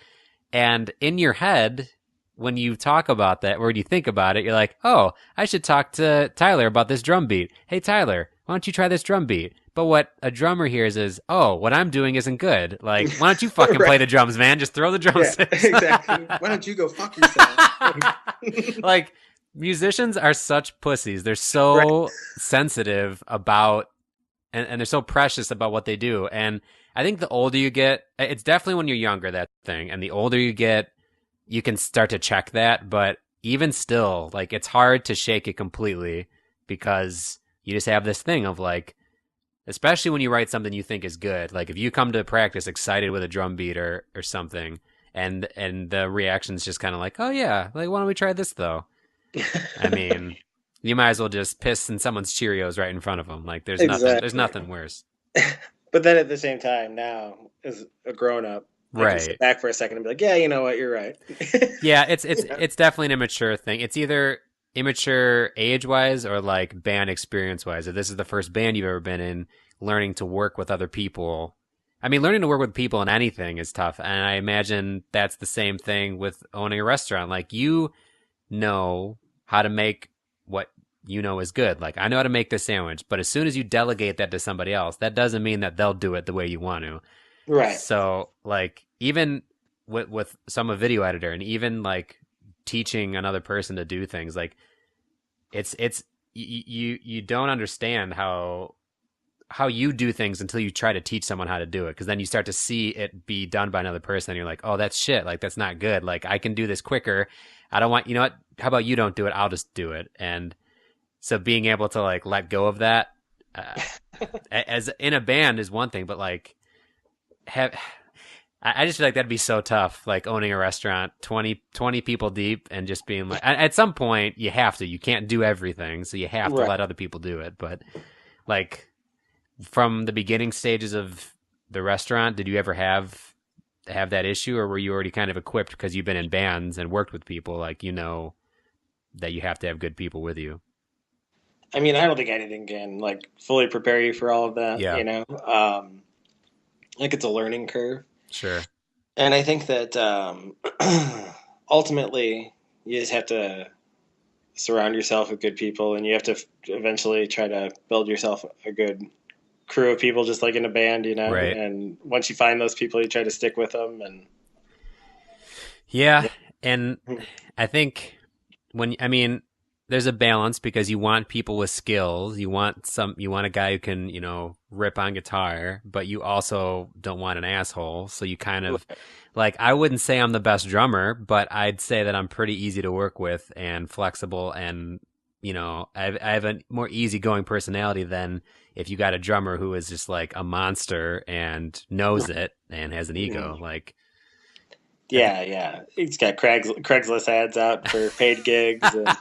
And in your head, when you talk about that, or when you think about it, you're like, oh, I should talk to Tyler about this drum beat. Hey, Tyler, why don't you try this drum beat? But what a drummer hears is, oh, what I'm doing isn't good. Like, why don't you fucking play the drums, man? Just throw the drumsticks. Yeah, exactly. Why don't you go fuck yourself? Like, musicians are such pussies. They're so sensitive about, and they're so precious about what they do. And I think the older you get, it's definitely when you're younger, that thing. And the older you get, you can start to check that. But even still, like, it's hard to shake it completely because you just have this thing of like, especially when you write something you think is good. Like if you come to practice excited with a drum beat or something, and the reaction's just kind of like, oh yeah, like why don't we try this though? I mean, you might as well just piss in someone's Cheerios right in front of them. Like there's nothing worse. But then at the same time, now as a grown up, I can sit back for a second and be like, yeah, you know what, you're right. Yeah, it's definitely an immature thing. It's either immature age-wise or like band experience-wise. If this is the first band you've ever been in, learning to work with other people. I mean, learning to work with people in anything is tough. And I imagine that's the same thing with owning a restaurant. Like you know how to make what you know is good. Like I know how to make this sandwich, but as soon as you delegate that to somebody else, that doesn't mean that they'll do it the way you want to. Right. So like even with some a video editor and even like teaching another person to do things, like it's you don't understand how you do things until you try to teach someone how to do it, because then you start to see it be done by another person and you're like, oh, that's shit, like that's not good, like I can do this quicker. I don't want, you know what, how about you don't do it, I'll just do it. And so being able to like let go of that as in a band is one thing, but like I just feel like that'd be so tough, like owning a restaurant 20 people deep and just being like, at some point you have to, you can't do everything, so you have to let other people do it. But like from the beginning stages of the restaurant, did you ever have that issue, or were you already kind of equipped because you've been in bands and worked with people, like you know that you have to have good people with you? I mean, I don't think anything can like fully prepare you for all of that, you know? Like it's a learning curve. Sure. And I think that ultimately you just have to surround yourself with good people, and you have to eventually try to build yourself a good crew of people, just like in a band, you know? Right. And once you find those people, you try to stick with them. And yeah. And I think there's a balance, because you want people with skills. You want a guy who can, you know, rip on guitar, but you also don't want an asshole. So you kind of like, I wouldn't say I'm the best drummer, but I'd say that I'm pretty easy to work with and flexible. And, you know, I have a more easygoing personality than if you got a drummer who is just like a monster and knows it and has an ego. Like, yeah. He's got Craigslist ads out for paid gigs. And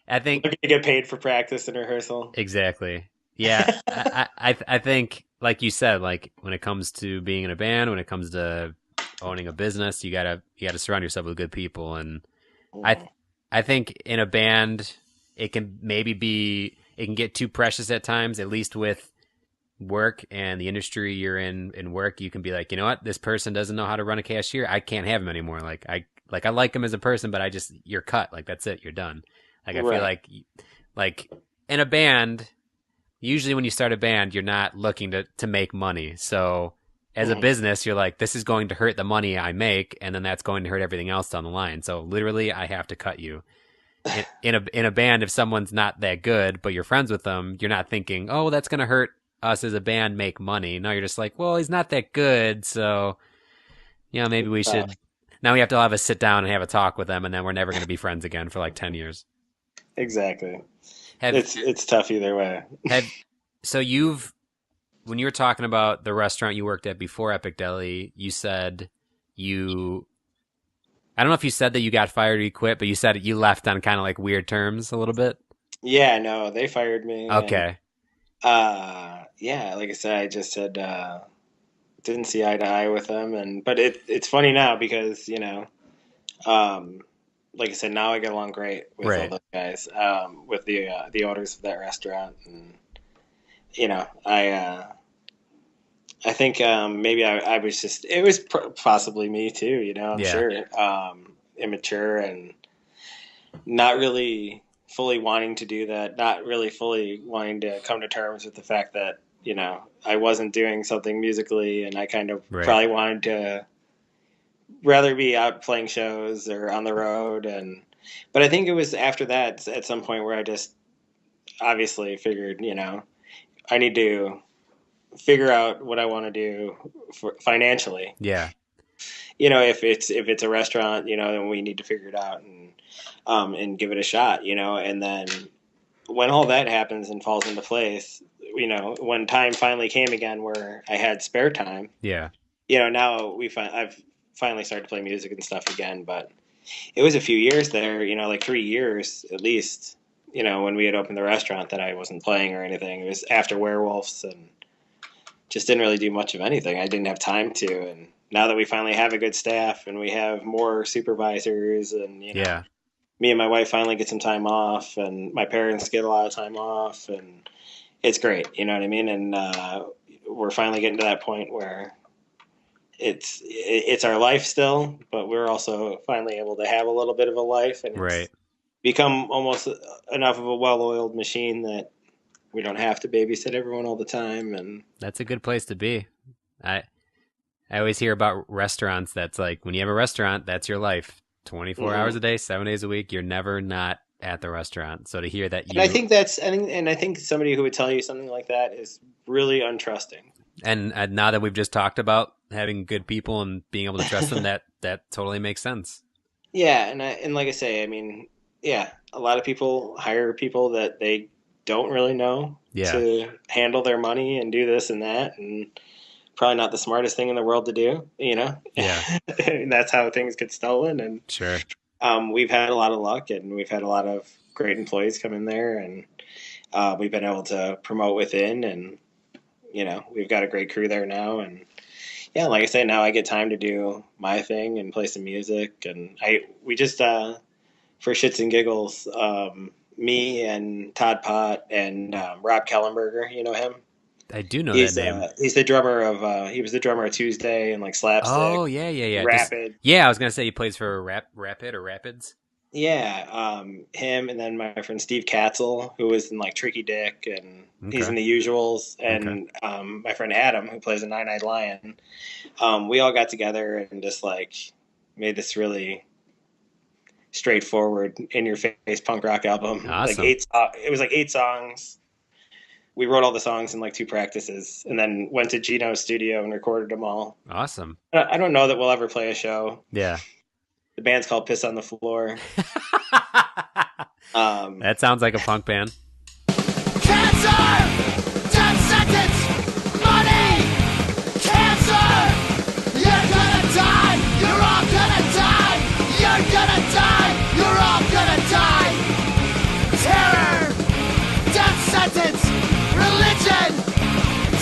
I think looking to get paid for practice and rehearsal. Exactly. Yeah. I think, like you said, like when it comes to being in a band, when it comes to owning a business, you gotta surround yourself with good people. And I think in a band, it can get too precious at times, at least with work and the industry you're in work. You can be like, you know what, this person doesn't know how to run a cashier, I can't have him anymore. Like I like him as a person, but you're cut. Like that's it, you're done. Like I feel like in a band, usually when you start a band, you're not looking to make money. So as a business, you're like, this is going to hurt the money I make, and then that's going to hurt everything else down the line. So literally, I have to cut you. In a band, if someone's not that good, but you're friends with them, you're not thinking, oh, that's going to hurt us as a band make money. No, you're just like, well, he's not that good, so you know, maybe we should. Now we have to have a sit down and have a talk with them, and then we're never going to be friends again for like 10 years. Exactly. It's tough either way. So when you were talking about the restaurant you worked at before Epic Deli, you said I don't know if you said that you got fired or you quit, but you said you left on kind of like weird terms a little bit. Yeah, no, they fired me. Okay. Yeah, like I said, I just said didn't see eye to eye with them, but it's funny now because um, like I said, now I get along great with all Right. those guys, with the owners of that restaurant, and I think maybe I was just it was possibly me too, I'm Yeah. sure, immature and not really fully wanting to do that, not really fully wanting to come to terms with the fact that, I wasn't doing something musically and I kind of Right. probably wanted to rather be out playing shows or on the road. But I think it was after that at some point where I just obviously figured, I need to figure out what I want to do financially. Yeah. If it's a restaurant, then we need to figure it out and give it a shot, and then when all that happens and falls into place, when time finally came again where I had spare time, Yeah. now I've finally started to play music and stuff again, but it was a few years there, like 3 years at least, when we had opened the restaurant that I wasn't playing or anything. It was after Werewolfs and just didn't really do much of anything. I didn't have time to. And now that we finally have a good staff and we have more supervisors and, Yeah. me and my wife finally get some time off and my parents get a lot of time off and it's great. You know what I mean? And we're finally getting to that point where it's our life still, but we're also finally able to have a little bit of a life, and it's Right. become almost enough of a well-oiled machine that we don't have to babysit everyone all the time. And That's a good place to be. I always hear about restaurants that's like when you have a restaurant, that's your life. 24 hours a day, 7 days a week, you're never not at the restaurant. So to hear that and I think somebody who would tell you something like that is really untrusting. and now that we've just talked about having good people and being able to trust them, that totally makes sense. Yeah, and like I say, I mean, yeah, a lot of people hire people that they don't really know Yeah. to handle their money and do this and that, and probably not the smartest thing in the world to do, Yeah. And that's how things get stolen. And Sure. we've had a lot of luck, and we've had a lot of great employees come in there, and we've been able to promote within, and we've got a great crew there now, and yeah, like I say, now I get time to do my thing and play some music, and we just for shits and giggles, me and Todd Pott and Rob Kellenberger, you know him. I do know He's that name. he's the drummer of he was the drummer of Tuesday and like Slapstick. Oh, yeah. Rapid. I was going to say he plays for Rapid or Rapids. Yeah, him, and then my friend Steve Katzel, who was in like Tricky Dick, and he's in The Usuals, and my friend Adam, who plays a Nine-Eyed Lion. We all got together and just like made this really straightforward, in-your-face punk rock album. Awesome. It was like 8 songs. We wrote all the songs in like 2 practices, and then went to Gino's studio and recorded them all. Awesome. I don't know that we'll ever play a show. Yeah. The band's called Piss on the Floor. That sounds like a punk band. Cancer! Death sentence! Money! Cancer! You're gonna die! You're all gonna die! You're gonna die! You're all gonna die! Terror! Death sentence! Religion!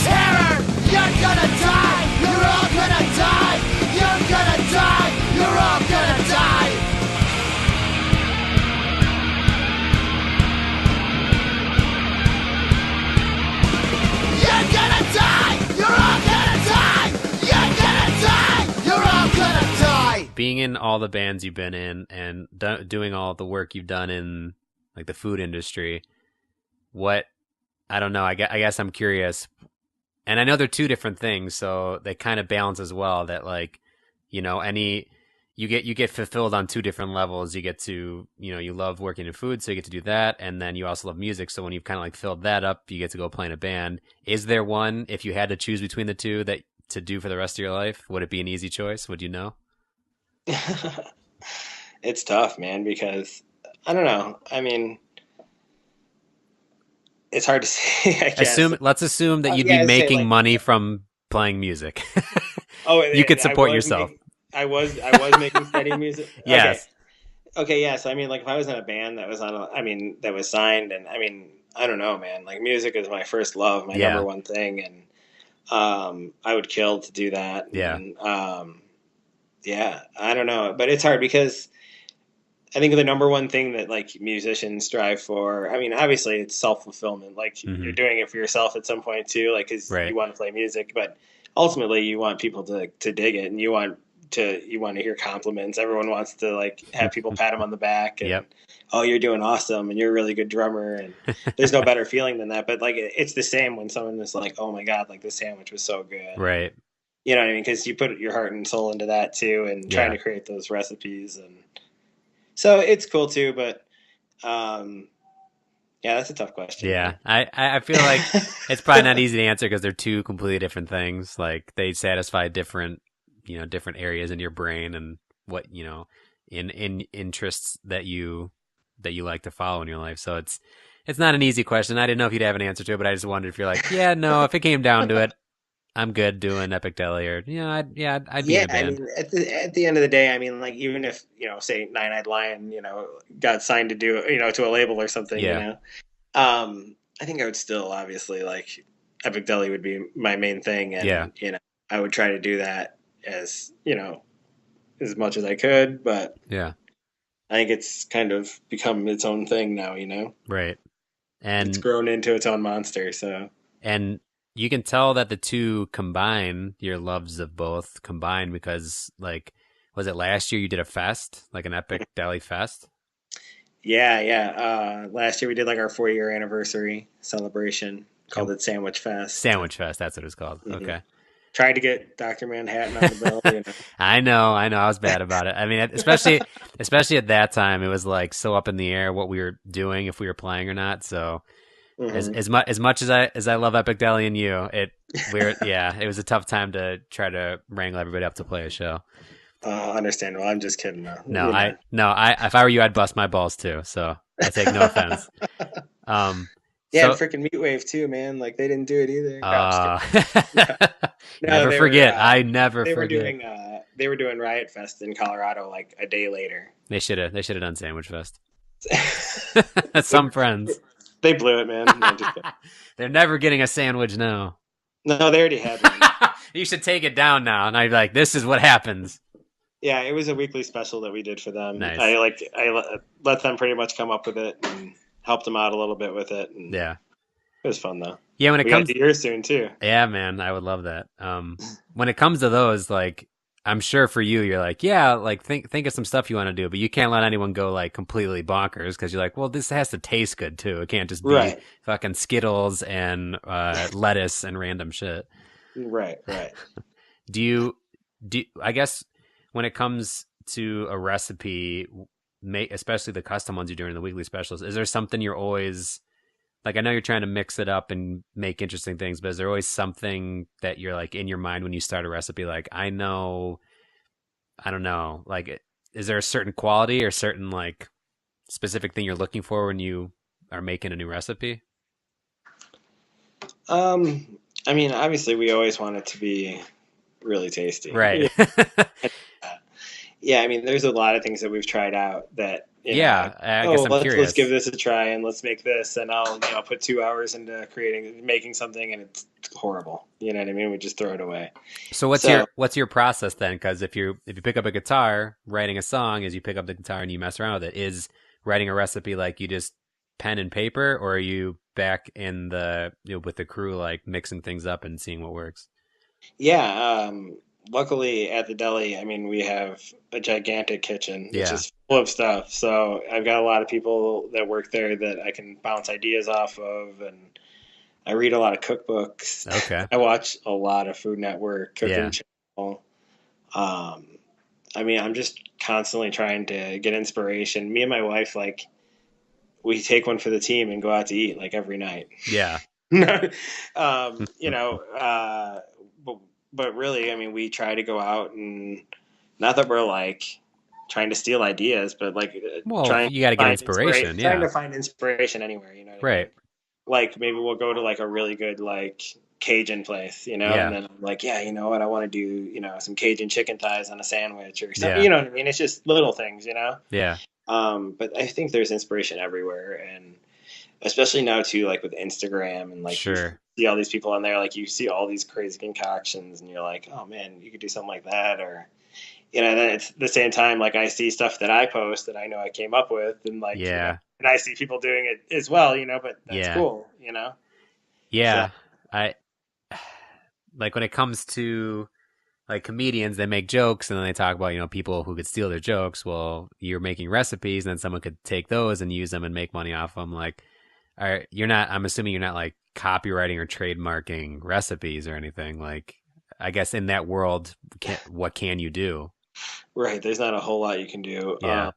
Terror! You're gonna die! You're all gonna die! You're gonna die! You're all gonna die! You're gonna die! You're all gonna die! You're gonna die! You're all gonna die! Being in all the bands you've been in and doing all the work you've done in like the food industry, I don't know. I guess I'm curious, and I know they're 2 different things, so they kind of balance as well. That like, you get fulfilled on 2 different levels. You get to, you love working in food, so you get to do that, and then you also love music. So when you've kind of like filled that up, you get to go play in a band. Is there one, if you had to choose between the 2, that to do for the rest of your life? Would it be an easy choice? Would you know? It's tough, man, because I don't know. I mean, it's hard to say. I guess. Let's assume that you'd be making money from playing music. You could support yourself. I was making steady music. Yes. Okay. Yes. I mean, like if I was in a band that was that was signed, and I mean, I don't know, man. Like music is my first love, my Yeah. number one thing, and I would kill to do that. Yeah. And, yeah, I don't know, but it's hard because I think the number one thing that like musicians strive for, I mean, obviously it's self-fulfillment. Like you're doing it for yourself at some point too, like cuz Right. you want to play music, but ultimately you want people to dig it, and you want to hear compliments. Everyone wants to like have people pat them on the back and Yep. oh, you're doing awesome and you're a really good drummer, and there's no better feeling than that. But like it's the same when someone is like, "Oh my god, like this sandwich was so good." Right. You know what I mean? Cuz you put your heart and soul into that too, and trying Yeah. to create those recipes, and so it's cool too, but yeah, that's a tough question. Yeah, I feel like it's probably not easy to answer because they're two completely different things. Like they satisfy different, different areas in your brain and what, in interests that you like to follow in your life. So it's not an easy question. I didn't know if you'd have an answer to it, but I just wondered if you're like, yeah, no, if it came down to it, I'm good doing Epic Deli, or I'd be in a band. I mean, at the end of the day, I mean, like even if say Nine Eyed Lion, got signed to do to a label or something, Yeah. I think I would still obviously like Epic Deli would be my main thing, and Yeah. I would try to do that as as much as I could, but Yeah. I think it's kind of become its own thing now, Right. And it's grown into its own monster, so. And you can tell that the two combine, your loves of both combine, because like, was it last year you did a fest, like an Epic Deli fest? Yeah. Last year we did like our 4-year anniversary celebration, called it Sandwich Fest. Sandwich Fest, that's what it's called. Mm-hmm. Okay. Tried to get Dr. Manhattan on the bill. I know. I was bad about it. I mean, especially at that time, it was like so up in the air what we were doing, if we were playing or not. So as much as I love Epic Deli and you, it was a tough time to try to wrangle everybody up to play a show. Understandable. I'm just kidding. No, if I were you, I'd bust my balls too. So I take no offense. Yeah, and freaking Meatwave too, man. Like they didn't do it either. Never forget. I never forget. They were doing Riot Fest in Colorado like a day later. They should have done Sandwich Fest. Some friends. They blew it, man. No, they're never getting a sandwich now. No, they already had one. You should take it down now. And I'd be like, this is what happens. Yeah, it was a weekly special that we did for them. Nice. I let them pretty much come up with it and helped them out a little bit with it. And yeah. It was fun though. Yeah, when it comes to yours soon too. Yeah, man, I would love that. When it comes to those, like, I'm sure for you, you're like, yeah, like think of some stuff you want to do, but you can't let anyone go like completely bonkers because you're like, well, this has to taste good too. It can't just be fucking Skittles and lettuce and random shit. Right. Do you? I guess when it comes to a recipe, especially the custom ones you're doing in the weekly specials, is there something you're always like? I know you're trying to mix it up and make interesting things, but is there always something that you're like in your mind when you start a recipe? Like, I don't know. Like, is there a certain quality or certain like specific thing you're looking for when you are making a new recipe? I mean, obviously, we always want it to be really tasty, right? Yeah, I mean, there's a lot of things that we've tried out that. I guess I'm curious. Let's give this a try and let's make this, and I'll put 2 hours into making something, and it's horrible. You know what I mean? We just throw it away. So what's your process then? Because if you pick up a guitar, writing a song, as you pick up the guitar and you mess around with it, is writing a recipe like you just pen and paper, or are you back in the with the crew like mixing things up and seeing what works? Yeah. Luckily at the deli, I mean, we have a gigantic kitchen, which is full of stuff. So I've got a lot of people that work there that I can bounce ideas off of, and I read a lot of cookbooks. Okay. I watch a lot of Food Network cooking channel. I mean, I'm just constantly trying to get inspiration. Me and my wife, like, we take one for the team and go out to eat like every night. Yeah. But really, I mean, we try to go out, and not that we're like trying to steal ideas, but like you got to get inspiration. Trying to find inspiration anywhere, Right. I mean? Like maybe we'll go to like a really good like Cajun place, and then I'm like, yeah, you know what, I want to do some Cajun chicken thighs on a sandwich or something. You know what I mean? It's just little things, Yeah. But I think there's inspiration everywhere, and especially now too, like with Instagram and like Sure. you see all these people on there, like you see all these crazy concoctions, and you're like, oh man, you could do something like that, or then it's the same time, like I see stuff that I post that I know I came up with, and like, Yeah. and I see people doing it as well, but that's Yeah. cool, Yeah. So, I like when it comes to like comedians, they make jokes and then they talk about, people who could steal their jokes. Well, you're making recipes and then someone could take those and use them and make money off them. Like, I'm assuming you're not like copywriting or trademarking recipes or anything. Like, I guess in that world, what can you do? right. There's not a whole lot you can do. Yeah.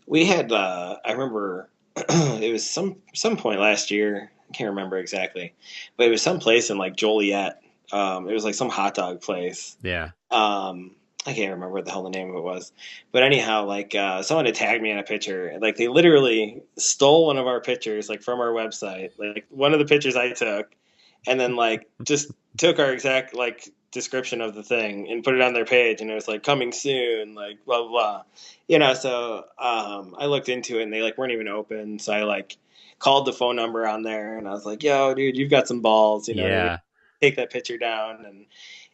We had, I remember it was some point last year. I can't remember exactly, but it was some place in like Joliet. It was like some hot dog place. Yeah. I can't remember what the hell the name of it was, but anyhow, like someone had tagged me in a picture. Like they literally stole one of our pictures, like from our website, like one of the pictures I took, and then like just took our exact like description of the thing and put it on their page, and it was like coming soon, like blah blah blah. So I looked into it, and they like weren't even open. So I like called the phone number on there, and I was like, "Yo, dude, you've got some balls, Yeah. take that picture down." And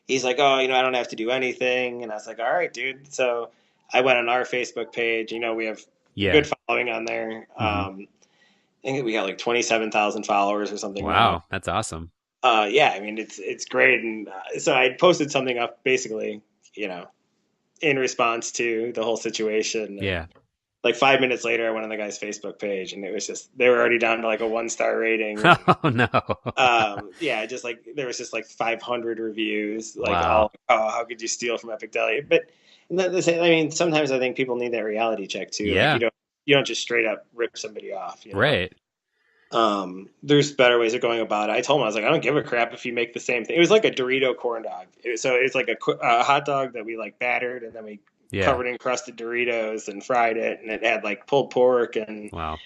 he's like, "Oh, I don't have to do anything." And I was like, "All right, dude." So I went on our Facebook page. We have good following on there. Mm-hmm. I think we got like 27,000 followers or something. Wow, that's awesome. Yeah, I mean it's great. And so I posted something up basically, in response to the whole situation. Yeah. Like 5 minutes later, I went on the guy's Facebook page, and it was just they were already down to like a 1-star rating. Oh no. Yeah, just like there was just like 500 reviews. Like, wow. how could you steal from Epic Deli? But sometimes I think people need that reality check too. Yeah. Like you don't just straight up rip somebody off. Right. There's better ways of going about it. I told him, I was like, I don't give a crap if you make the same thing. It was like a Dorito corn dog. It's like a hot dog that we like battered, and then we covered in crusted Doritos and fried it, and it had like pulled pork and wow.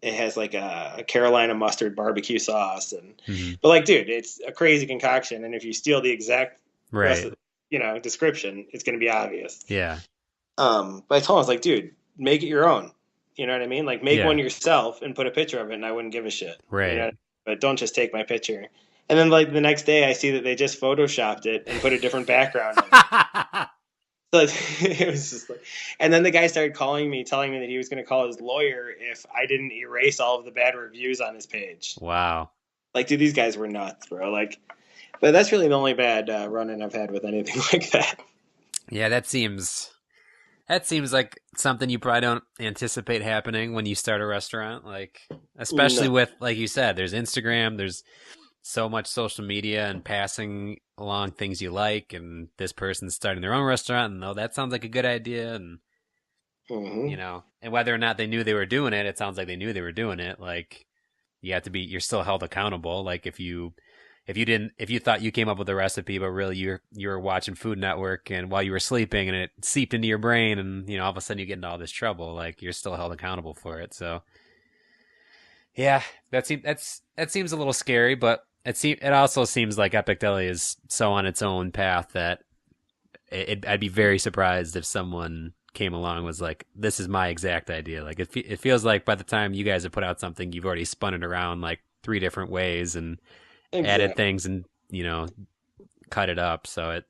It has like a Carolina mustard barbecue sauce, and mm-hmm. but like, dude, it's a crazy concoction, and if you steal the exact rest of the, description, it's going to be obvious. Yeah. But I told him, I was like, dude, make it your own. You know what I mean? Like, make one yourself and put a picture of it, and I wouldn't give a shit. Right. But don't just take my picture. And then, like, the next day, I see that they just photoshopped it and put a different background on it. So it was just like, and then the guy started calling me, telling me that he was going to call his lawyer if I didn't erase all of the bad reviews on his page. Wow. Like, dude, these guys were nuts, bro. Like, but that's really the only bad run-in I've had with anything like that. Yeah, that seems like something you probably don't anticipate happening when you start a restaurant. Like, especially with, like you said, there's Instagram, there's so much social media and passing along things you like, and this person's starting their own restaurant, and that sounds like a good idea, and mm-hmm. And whether or not they knew they were doing it, it sounds like they knew they were doing it. Like, you're still held accountable. Like, if you thought you came up with a recipe, but really you were watching Food Network and while you were sleeping, and it seeped into your brain, and all of a sudden you get into all this trouble, like, you're still held accountable for it. So yeah, that seems a little scary, but it also seems like Epic Deli is so on its own path that I'd be very surprised if someone came along and was like, this is my exact idea. Like, it feels like by the time you guys have put out something, you've already spun it around like 3 different ways and added things and cut it up. So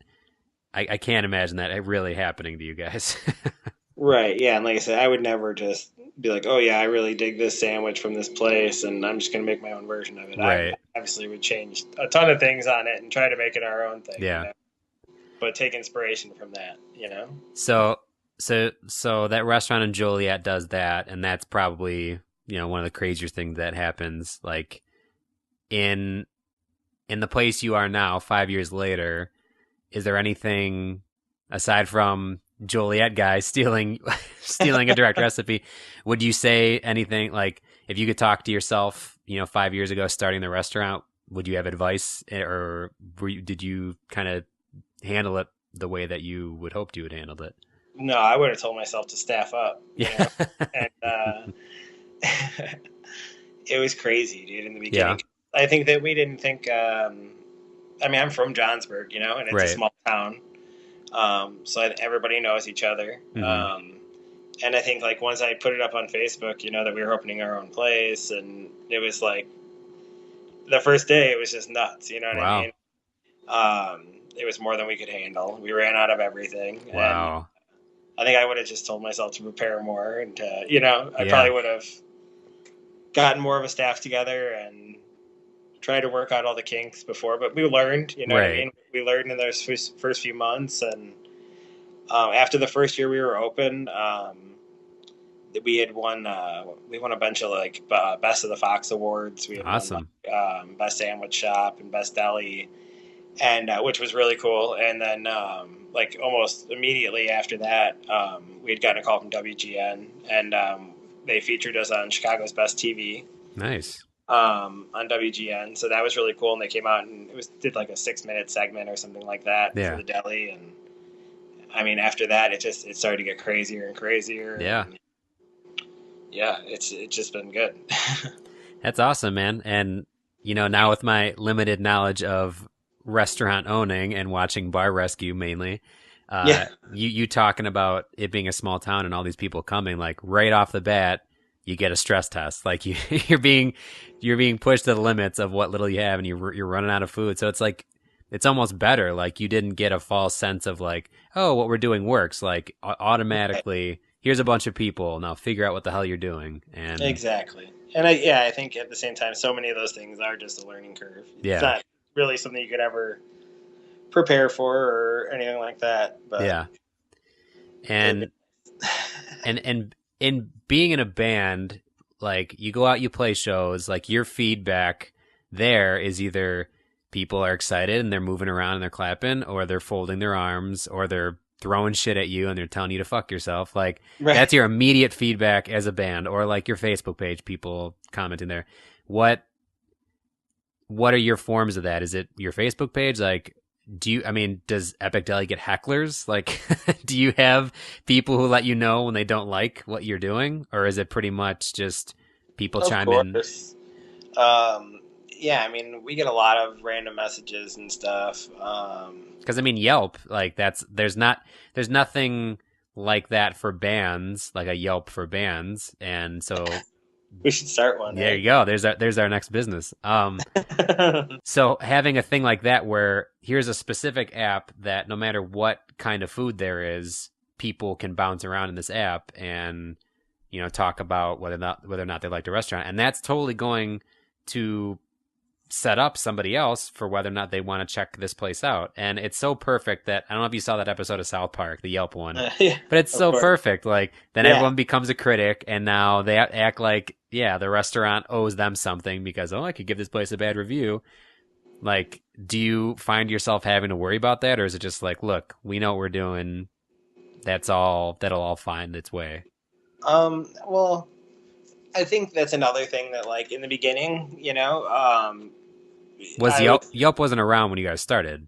I can't imagine that really happening to you guys. Right. Yeah. And like I said, I would never just be like, oh yeah, I really dig this sandwich from this place, and I'm just going to make my own version of it. Right. I obviously would change a ton of things on it and try to make it our own thing. Yeah. But take inspiration from that, So that restaurant in Joliet does that, and that's probably, one of the crazier things that happens. Like, in the place you are now, 5 years later, is there anything aside from Joliet guy stealing a direct recipe? Would you say anything, like, if you could talk to yourself, 5 years ago starting the restaurant, would you have advice, or did you kind of handle it the way that you would hoped you would handle it? No, I would have told myself to staff up. Yeah. And it was crazy, dude, in the beginning. Yeah. I think that we didn't think, I'm from Johnsburg, and it's a small town. So everybody knows each other. Mm-hmm. And I think like once I put it up on Facebook, you know, that we were opening our own place, and it was like the first day it was just nuts. You know what I Wow. mean? It was more than we could handle. We ran out of everything. Wow. And I think I would have just told myself to prepare more, and to, you know, I Yeah. probably would have gotten more of a staff together and tried to work out all the kinks before. But we learned, you know what I Right. mean? We learned in those first few months, and after the first year we were open, we had won. We won a bunch of like Best of the Fox awards. We had Awesome. won Best Sandwich Shop and Best Deli, and which was really cool. And then like almost immediately after that, we had gotten a call from WGN, and they featured us on Chicago's Best TV. Nice. On WGN, so that was really cool. And they came out and did like a 6-minute segment or something like that Yeah. for the deli. And I mean, after that, it started to get crazier and crazier. Yeah. And yeah, it's just been good. That's awesome, man. And, you know, now with my limited knowledge of restaurant owning and watching Bar Rescue mainly, Yeah. you talking about it being a small town and all these people coming, like right off the bat, you get a stress test. Like you're being pushed to the limits of what little you have, and you're running out of food. So it's like, it's almost better. Like you didn't get a false sense of like, oh, what we're doing works. Like automatically, here's a bunch of people. Now figure out what the hell you're doing. And Exactly. And I think at the same time, so many of those things are just a learning curve. Yeah. It's not really something you could ever prepare for or anything like that. But yeah. And in being in a band, like you go out, you play shows, like your feedback there is either people are excited and they're moving around and they're clapping, or they're folding their arms, or they're throwing shit at you and they're telling you to fuck yourself. Like Right. that's your immediate feedback as a band, or like your Facebook page, people commenting there. What are your forms of that? Is it your Facebook page? Like, does Epic Deli get hecklers? Like, do you have people who let you know when they don't like what you're doing? Or is it pretty much just people Of chime in? course. Yeah, I mean, we get a lot of random messages and stuff. Because I mean, Yelp, like there's nothing like that for bands, like a Yelp for bands, and so We should start one. there you go. There's our next business. So having a thing like that, where here's a specific app that no matter what kind of food there is, people can bounce around in this app and, you know, talk about whether or not they liked a restaurant, and that's totally going to set up somebody else for whether or not they want to check this place out. And it's so perfect that I don't know if you saw that episode of South Park, the Yelp one, Yeah, but it's of so course. perfect. Like then Yeah. everyone becomes a critic, and now they act like, yeah, the restaurant owes them something because, oh, I could give this place a bad review. Like, do you find yourself having to worry about that, or is it just like, look, we know what we're doing, that's all, that'll all find its way? Well, I think that's another thing that, like, in the beginning, you know, Was Yelp wasn't around when you guys started,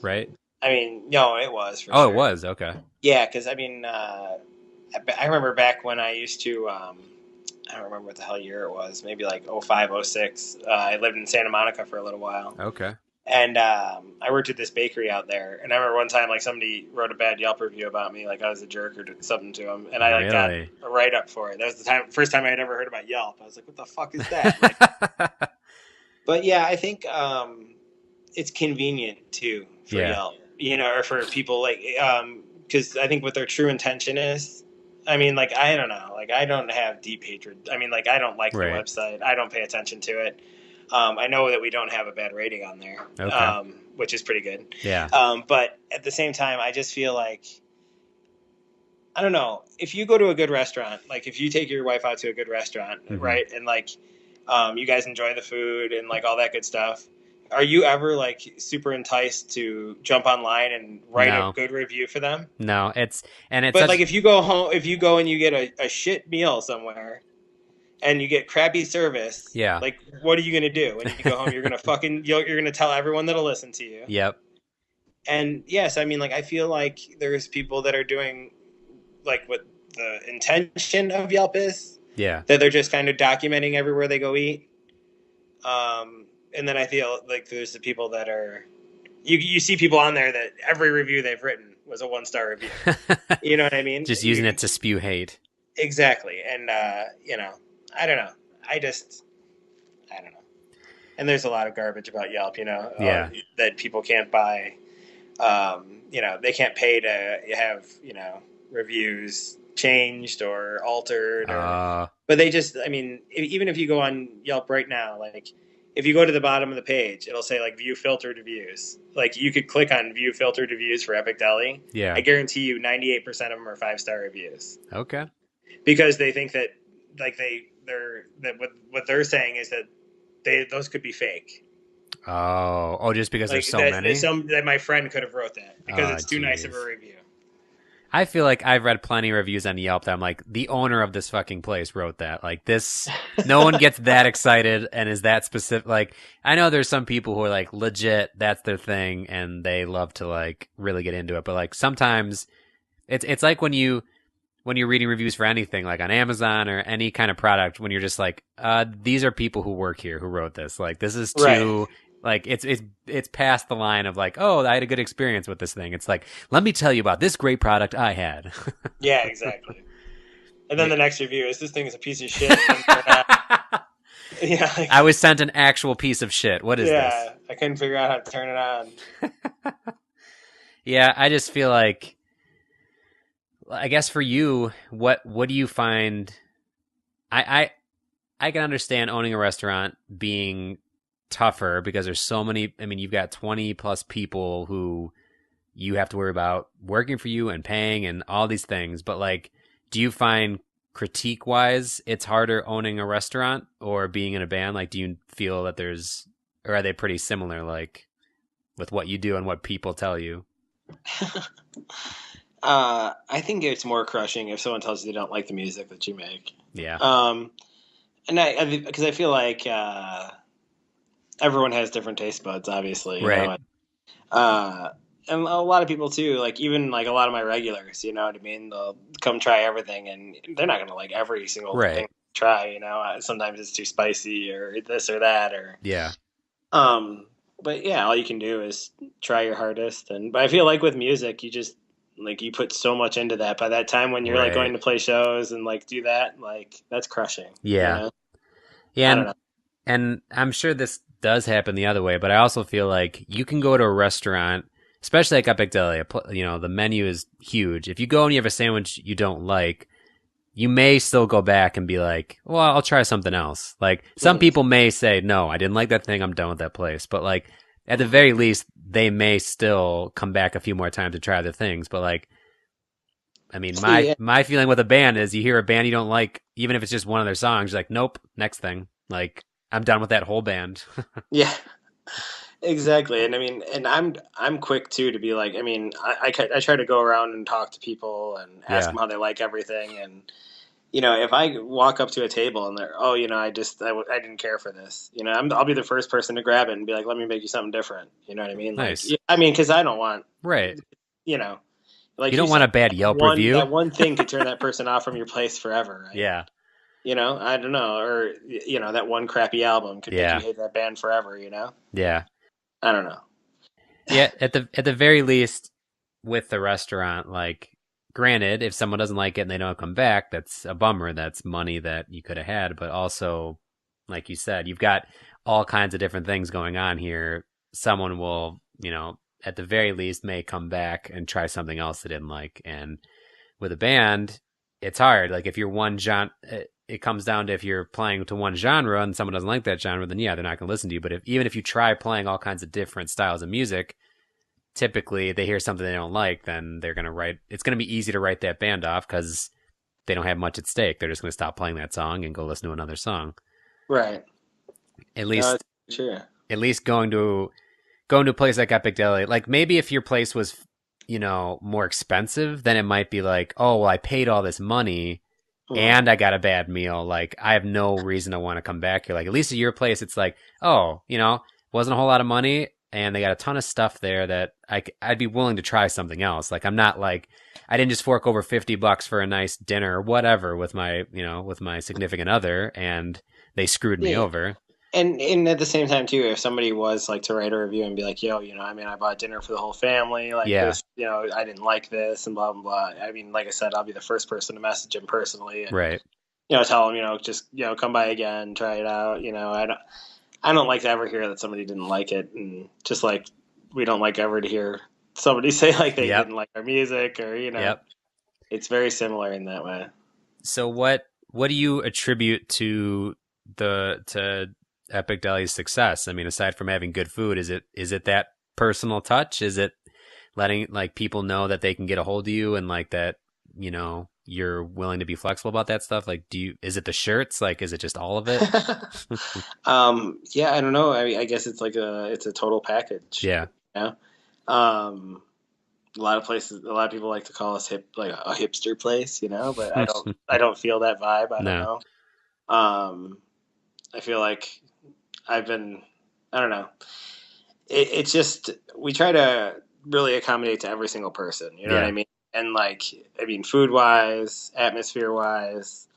right? I mean, no, it was. For Oh, sure. it was. Okay. Yeah, because I mean, I remember back when I used to. I don't remember what the hell year it was. Maybe like 05, 06. I lived in Santa Monica for a little while, Okay. and I worked at this bakery out there. And I remember one time, like, somebody wrote a bad Yelp review about me, like I was a jerk or did something to them, and I like Really? got a write up for it. That was the first time I had ever heard about Yelp. I was like, what the fuck is that? Like, but yeah, I think it's convenient too for Yeah. Yelp, you know, or for people like, because I think what their true intention is. I mean, like, I don't know, like, I don't have deep hatred. I mean, like, I don't like Right. the website. I don't pay attention to it. I know that we don't have a bad rating on there, Okay. which is pretty good. Yeah. But at the same time, I just feel like, I don't know, if you go to a good restaurant, like if you take your wife out to a good restaurant, Mhm. right, and like you guys enjoy the food and like all that good stuff, are you ever like super enticed to jump online and write No. a good review for them? No, it's But such, like if you go home, if you go and you get a shit meal somewhere and you get crappy service, Yeah. like what are you gonna do when you go home? You're gonna you're gonna tell everyone that'll listen to you. yep. And yes, I mean, like, I feel like there's people that are doing like what the intention of Yelp is, Yeah. that they're just kind of documenting everywhere they go eat. And then I feel like there's the people that are, you see people on there that every review they've written was a 1-star review. You know what I mean? Just using it to spew hate. Exactly. And, you know, I don't know. I don't know. And there's a lot of garbage about Yelp, you know, that people can't buy. You know, they can't pay to have, you know, reviews changed or altered. But they just, I mean, even if you go on Yelp right now, like, if you go to the bottom of the page, it'll say, like, view filtered reviews. Like, you could click on view filtered reviews for Epic Deli. Yeah. I guarantee you 98% of them are 5-star reviews. Okay. Because they think that, like, what they're saying is that those could be fake. Oh, just because like, there's so many? That my friend could have wrote that because it's too nice of a review. I feel like I've read plenty of reviews on Yelp that I'm like, the owner of this fucking place wrote that. Like, this, no one gets that excited and is that specific. Like, I know there's some people who are like, legit, that's their thing, and they love to, like, really get into it. But, like, sometimes it's like when you're reading reviews for anything, like on Amazon or any kind of product, when you're just like, these are people who work here who wrote this. Like, this is too... Right. Like, it's past the line of like, oh, I had a good experience with this thing. It's like, let me tell you about this great product I had. Yeah, exactly. And then the next review is, this thing is a piece of shit. Yeah, like, I was sent an actual piece of shit. What is this? Yeah, I couldn't figure out how to turn it on. Yeah, I just feel like, I guess for you, what do you find? I can understand owning a restaurant being tougher because there's so many. I mean, you've got 20 plus people who you have to worry about working for you and paying and all these things. But, like, do you find critique wise it's harder owning a restaurant or being in a band? Like, do you feel that or are they pretty similar, like, with what you do and what people tell you? I think it's more crushing if someone tells you they don't like the music that you make. Yeah. And because I feel like everyone has different taste buds, obviously. Right. And a lot of people too, like, even like a lot of my regulars, you know what I mean? They'll come try everything, and they're not going to like every single thing they try, you know? Sometimes it's too spicy or this or that, or... Yeah. But yeah, all you can do is try your hardest. But I feel like with music, you just, like, you put so much into that. By that time when you're like going to play shows and like do that, like, that's crushing. Yeah. You know? Yeah. I don't know. And I'm sure this does happen the other way, but I also feel like you can go to a restaurant, especially like Epic Deli, you know, the menu is huge. If you go and you have a sandwich you don't like, you may still go back and be like, well, I'll try something else. Like, some people may say, no, I didn't like that thing, I'm done with that place. But, like, at the very least, they may still come back a few more times to try other things. But, like, I mean, my feeling with a band is you hear a band you don't like, even if it's just one of their songs, you're like, nope, next thing. Like, I'm done with that whole band. Yeah, exactly. And I mean, and I'm quick too to be like, I mean, I try to go around and talk to people and ask them how they like everything. And, you know, if I walk up to a table and they're, oh, you know, I didn't care for this, you know, I'll be the first person to grab it and be like, let me make you something different. You know what I mean? Nice. Like, I mean, because I don't want, you know, like, you don't want a bad Yelp review. That one thing could turn that person off from your place forever. Right? Yeah. You know, I don't know. Or, you know, that one crappy album could make you hate that band forever, you know? Yeah. I don't know. Yeah, at the very least, with the restaurant, like, granted, if someone doesn't like it and they don't come back, that's a bummer. That's money that you could have had. But also, like you said, you've got all kinds of different things going on here. Someone will, you know, at the very least may come back and try something else they didn't like. And with a band, it's hard. Like, if you're it comes down to if you're playing to one genre and someone doesn't like that genre, then yeah, they're not going to listen to you. But even if you try playing all kinds of different styles of music, typically they hear something they don't like, then they're going to it's going to be easy to write that band off because they don't have much at stake. They're just going to stop playing that song and go listen to another song. Right. At least, sure. At least going to a place like Epic Deli, like, maybe if your place was, you know, more expensive, then it might be like, oh, well, I paid all this money and I got a bad meal. Like, I have no reason to want to come back here. Like, at least at your place, it's like, oh, you know, wasn't a whole lot of money and they got a ton of stuff there that I'd be willing to try something else. Like, I'm not like, I didn't just fork over $50 for a nice dinner or whatever with my, you know, with my significant other and they screwed me over. And at the same time too, if somebody was like to write a review and be like, yo, I bought dinner for the whole family, like Yeah. this, I didn't like this and blah blah blah. I mean, like I said, I'll be the first person to message him personally and Right. tell him, just come by again, try it out. I don't like to ever hear that somebody didn't like it, and just like we don't like ever to hear somebody say like they Yep. didn't like our music or Yep. It's very similar in that way. So what do you attribute to Epic Deli's success? I mean, aside from having good food, is it that personal touch? Is it letting like people know that they can get a hold of you and like that, you're willing to be flexible about that stuff? Like, is it the shirts? Like, is it just all of it? Yeah, I don't know. I mean, I guess it's it's a total package. Yeah. A lot of people like to call us like a hipster place, but I don't feel that vibe. I don't know. I feel like I don't know. It's just, we try to really accommodate to every single person. You know what I mean? And food wise, atmosphere wise,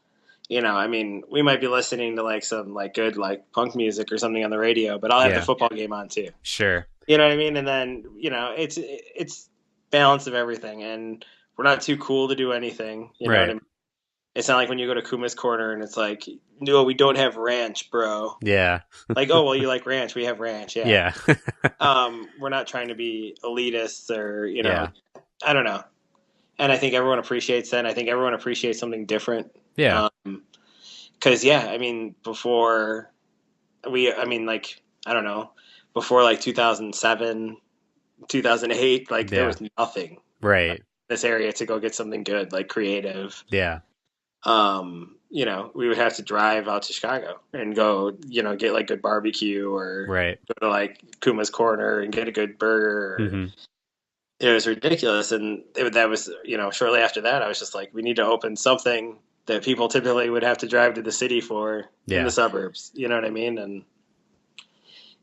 we might be listening to like some like good like punk music or something on the radio, but I'll have the football game on too. Sure. You know what I mean? And then, it's balance of everything, and we're not too cool to do anything. You know what I mean? It's not like when you go to Kuma's Corner and it's like, no, we don't have ranch, bro. Yeah. Like, oh, well, you like ranch. We have ranch. Yeah. Yeah. We're not trying to be elitists or, I don't know. And I think everyone appreciates that. And I think everyone appreciates something different. Yeah. Because, before I don't know, before like 2007, 2008, like there was nothing. Right. In this area to go get something good, like creative. Yeah. We would have to drive out to Chicago and go, get like good barbecue or go to like Kuma's Corner and get a good burger. Mm-hmm. It was ridiculous. And that was, shortly after that, I was just like, we need to open something that people typically would have to drive to the city for in the suburbs. You know what I mean? And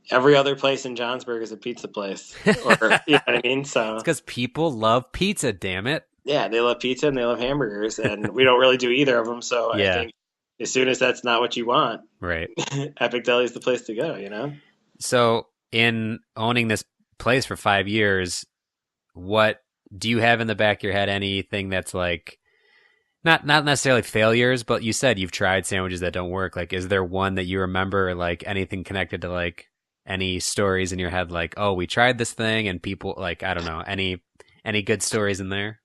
every other place in Johnsburg is a pizza place. Or, you know what I mean? So it's because people love pizza, damn it. Yeah, they love pizza and they love hamburgers, and we don't really do either of them. So I think as soon as that's not what you want, right, Epic Deli is the place to go. So in owning this place for 5 years, what do you have in the back of your head? Anything that's like not necessarily failures, but you said you've tried sandwiches that don't work. Like, is there one that you remember? Like anything connected to like any stories in your head? Like, oh, we tried this thing and people like, I don't know, any good stories in there?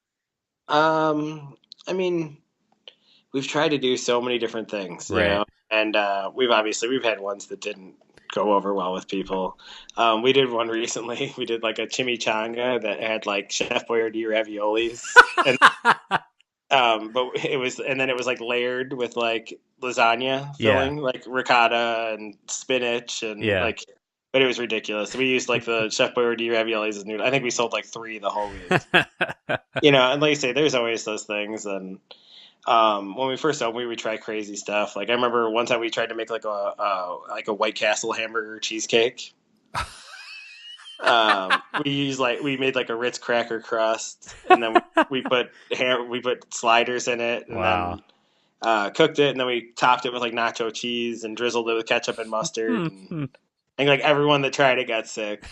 I mean, we've tried to do so many different things, you know, and we've had ones that didn't go over well with people. We did one recently. We did like a chimichanga that had like Chef Boyardee raviolis, and but it was like layered with like lasagna filling, like ricotta and spinach and like. But it was ridiculous. We used like the Chef Boyardee raviolis as noodles. I think we sold like 3 the whole week. And like you say, there's always those things. And when we first opened, we would try crazy stuff. Like I remember one time we tried to make like a White Castle hamburger cheesecake. We made like a Ritz cracker crust, and then we put sliders in it, and then cooked it, and then we topped it with like nacho cheese and drizzled it with ketchup and mustard. And like everyone that tried it got sick.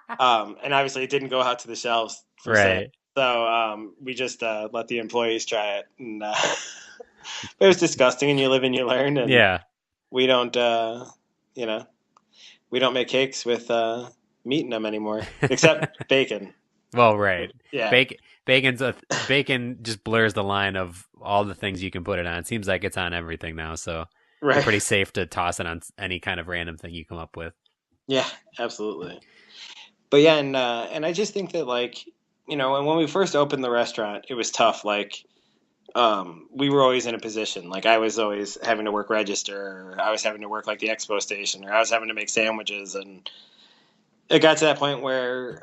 And obviously it didn't go out to the shelves for sale. So we just let the employees try it. And it was disgusting, and you live and you learn. And we don't we don't make cakes with meat in them anymore, except bacon. Well, right. Yeah. Bacon just blurs the line of all the things you can put it on. It seems like it's on everything now, so it's pretty safe to toss it on any kind of random thing you come up with. Yeah, absolutely. But yeah, and I just think that like, and when we first opened the restaurant, it was tough. Like, we were always in a position. Like I was always having to work register, or I was having to work like the expo station, or I was having to make sandwiches, and it got to that point where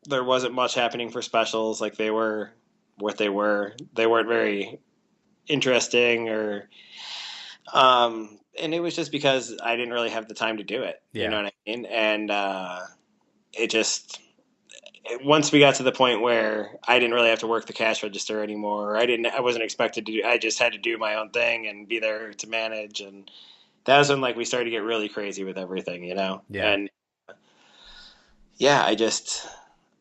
there wasn't much happening for specials. Like they were what they were. They weren't very interesting, or and it was just because I didn't really have the time to do it. You know what I mean? And once we got to the point where I didn't really have to work the cash register anymore, I wasn't expected to do. I just had to do my own thing and be there to manage, and that was when like we started to get really crazy with everything, you know? Yeah. And yeah, I just,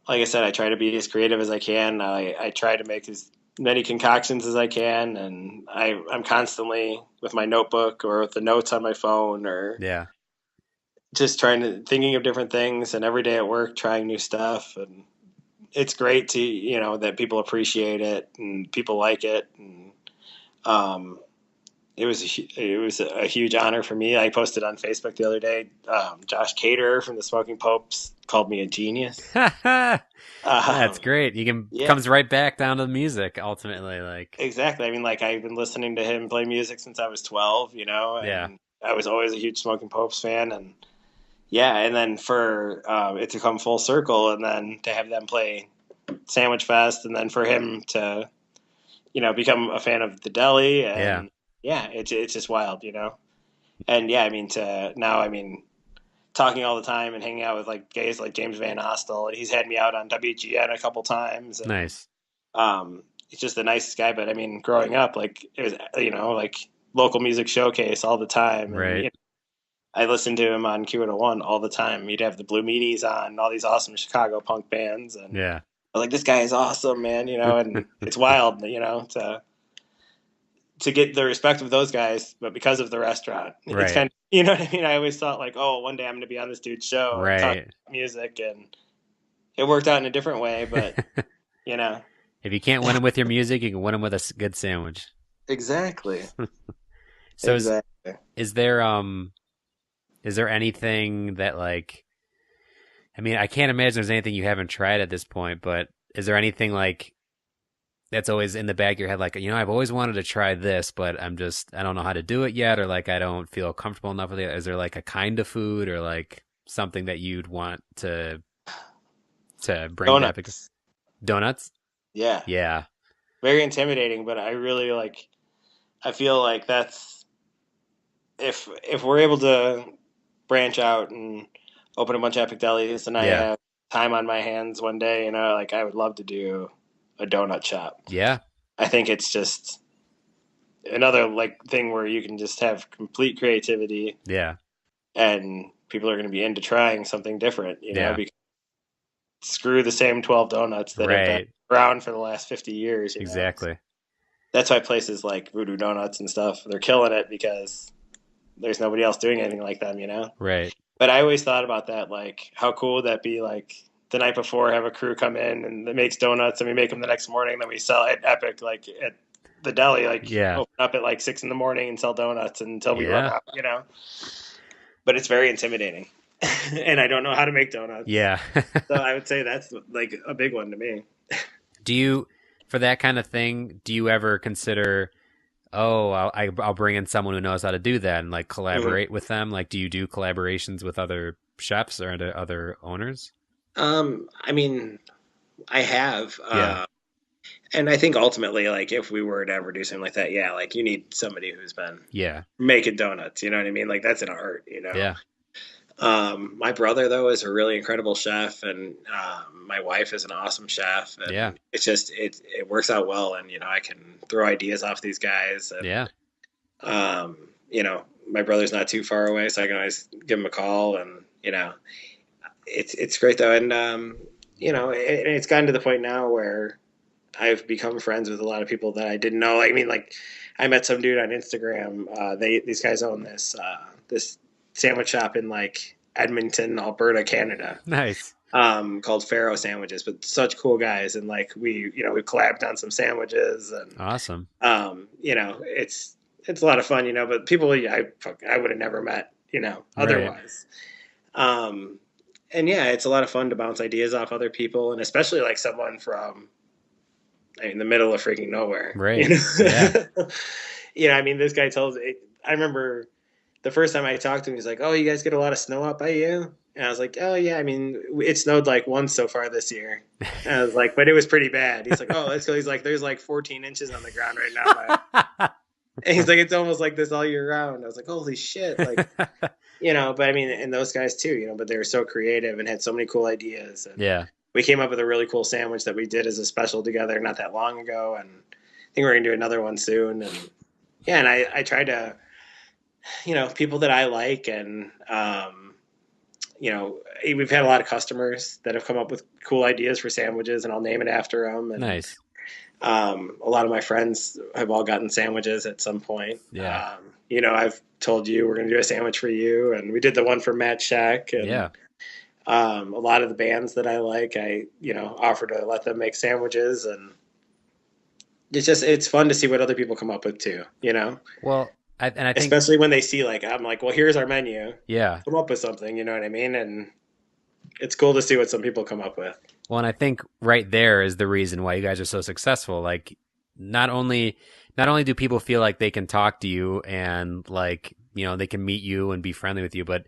like I said, I try to be as creative as I can. I try to make as many concoctions as I can. And I'm constantly with my notebook or with the notes on my phone or Yeah. just thinking of different things, and every day at work, trying new stuff. And it's great to, you know, that people appreciate it and people like it. And, it was a huge honor for me. I posted on Facebook the other day. Josh Cater from the Smoking Popes called me a genius. That's great. You can Yeah. comes right back down to the music ultimately. Like Exactly. I mean, like I've been listening to him play music since I was 12. You know, and Yeah. I was always a huge Smoking Popes fan, and yeah, and then for it to come full circle, and then to have them play Sandwich Fest, and then for him to, you know, become a fan of the Deli, and yeah, it's just wild, you know. And yeah, I mean, talking all the time and hanging out with like guys like James Van Hostel. He's had me out on WGN a couple times. And, nice. He's just the nicest guy. But I mean, growing up, like it was, you know, like local music showcase all the time. And, Right. you know, I listened to him on Q101 all the time. He'd have the Blue Meanies on, all these awesome Chicago punk bands, and Yeah. I was like, this guy is awesome, man. You know, and it's wild, you know, to get the respect of those guys, but because of the restaurant, Right. it's kind of, you know what I mean? I always thought like, oh, one day I'm going to be on this dude's show and talk Right. about music, and it worked out in a different way, but you know. If you can't win them with your music, you can win them with a good sandwich. Exactly. So exactly. Is there anything that like, I mean, I can't imagine there's anything you haven't tried at this point, but is there anything like that's always in the back of your head, like, you know, I've always wanted to try this, but I don't know how to do it yet, or like I don't feel comfortable enough with it? Is there like a kind of food or like something that you'd want to bring to Epic? Donuts? Yeah. Yeah. Very intimidating, but I really I feel like that's if we're able to branch out and open a bunch of Epic Delis, and I have time on my hands one day, you know, like I would love to do a donut shop. Yeah. I think it's just another like thing where you can just have complete creativity. Yeah. And people are going to be into trying something different, you know, because screw the same 12 donuts that have been around for the last 50 years. You exactly. know? That's why places like Voodoo Donuts and stuff, they're killing it because there's nobody else doing anything like them, you know? Right. But I always thought about that, like, how cool would that be, like, the night before, have a crew come in and that makes donuts, and we make them the next morning, then we sell at Epic, like, at the deli, like, open up at, like, 6 in the morning and sell donuts until we run out, you know? But it's very intimidating. And I don't know how to make donuts. Yeah. So I would say that's, like, a big one to me. Do you, for that kind of thing, do you ever consider, I'll bring in someone who knows how to do that and like collaborate with them? Like, do you do collaborations with other chefs or other owners? I mean, I have. And I think ultimately, like, if we were to ever do something like that, like, you need somebody who's been making donuts. You know what I mean? Like, that's an art, you know? Yeah. My brother, though, is a really incredible chef, and my wife is an awesome chef. And it's just, it works out well, and, you know, I can throw ideas off these guys. And, you know, my brother's not too far away, so I can always give him a call, and, you know, it's great, though. And, you know, it's gotten to the point now where I've become friends with a lot of people that I didn't know. I mean, like, I met some dude on Instagram. These guys own this sandwich shop in like Edmonton, Alberta, Canada. Nice. Called Pharaoh Sandwiches, but such cool guys. And like we collabed on some sandwiches, and awesome. You know, it's a lot of fun, you know, but people I would have never met, you know, otherwise. And yeah, it's a lot of fun to bounce ideas off other people, and especially like someone from, I mean, the middle of freaking nowhere. Right. You know? Yeah. You know, I mean, this guy I remember the first time I talked to him, he's like, "Oh, you guys get a lot of snow up by you?" And I was like, "Oh, yeah, I mean, it snowed like once so far this year." And I was like, "But it was pretty bad." He's like, "Oh, that's cool." He's like, "There's like 14 inches on the ground right now." And he's like, "It's almost like this all year round." I was like, "Holy shit." Like, you know, but I mean, and those guys too, you know, but they were so creative and had so many cool ideas. And we came up with a really cool sandwich that we did as a special together not that long ago. And I think we're going to do another one soon. And yeah, and I try to people that I like, and we've had a lot of customers that have come up with cool ideas for sandwiches, and I'll name it after them. And Nice. a lot of my friends have all gotten sandwiches at some point. Yeah. I've told you we're going to do a sandwich for you, and we did the one for Matt Shack. And, Yeah. a lot of the bands that I like, I offer to let them make sandwiches, and it's fun to see what other people come up with too. Well, I think Especially when they see, like, I'm like, well, here's our menu. yeah. Come up with something, you know what I mean? And it's cool to see what some people come up with. Well, and I think right there is the reason why you guys are so successful. Like, not only do people feel like they can talk to you and like, they can meet you and be friendly with you, but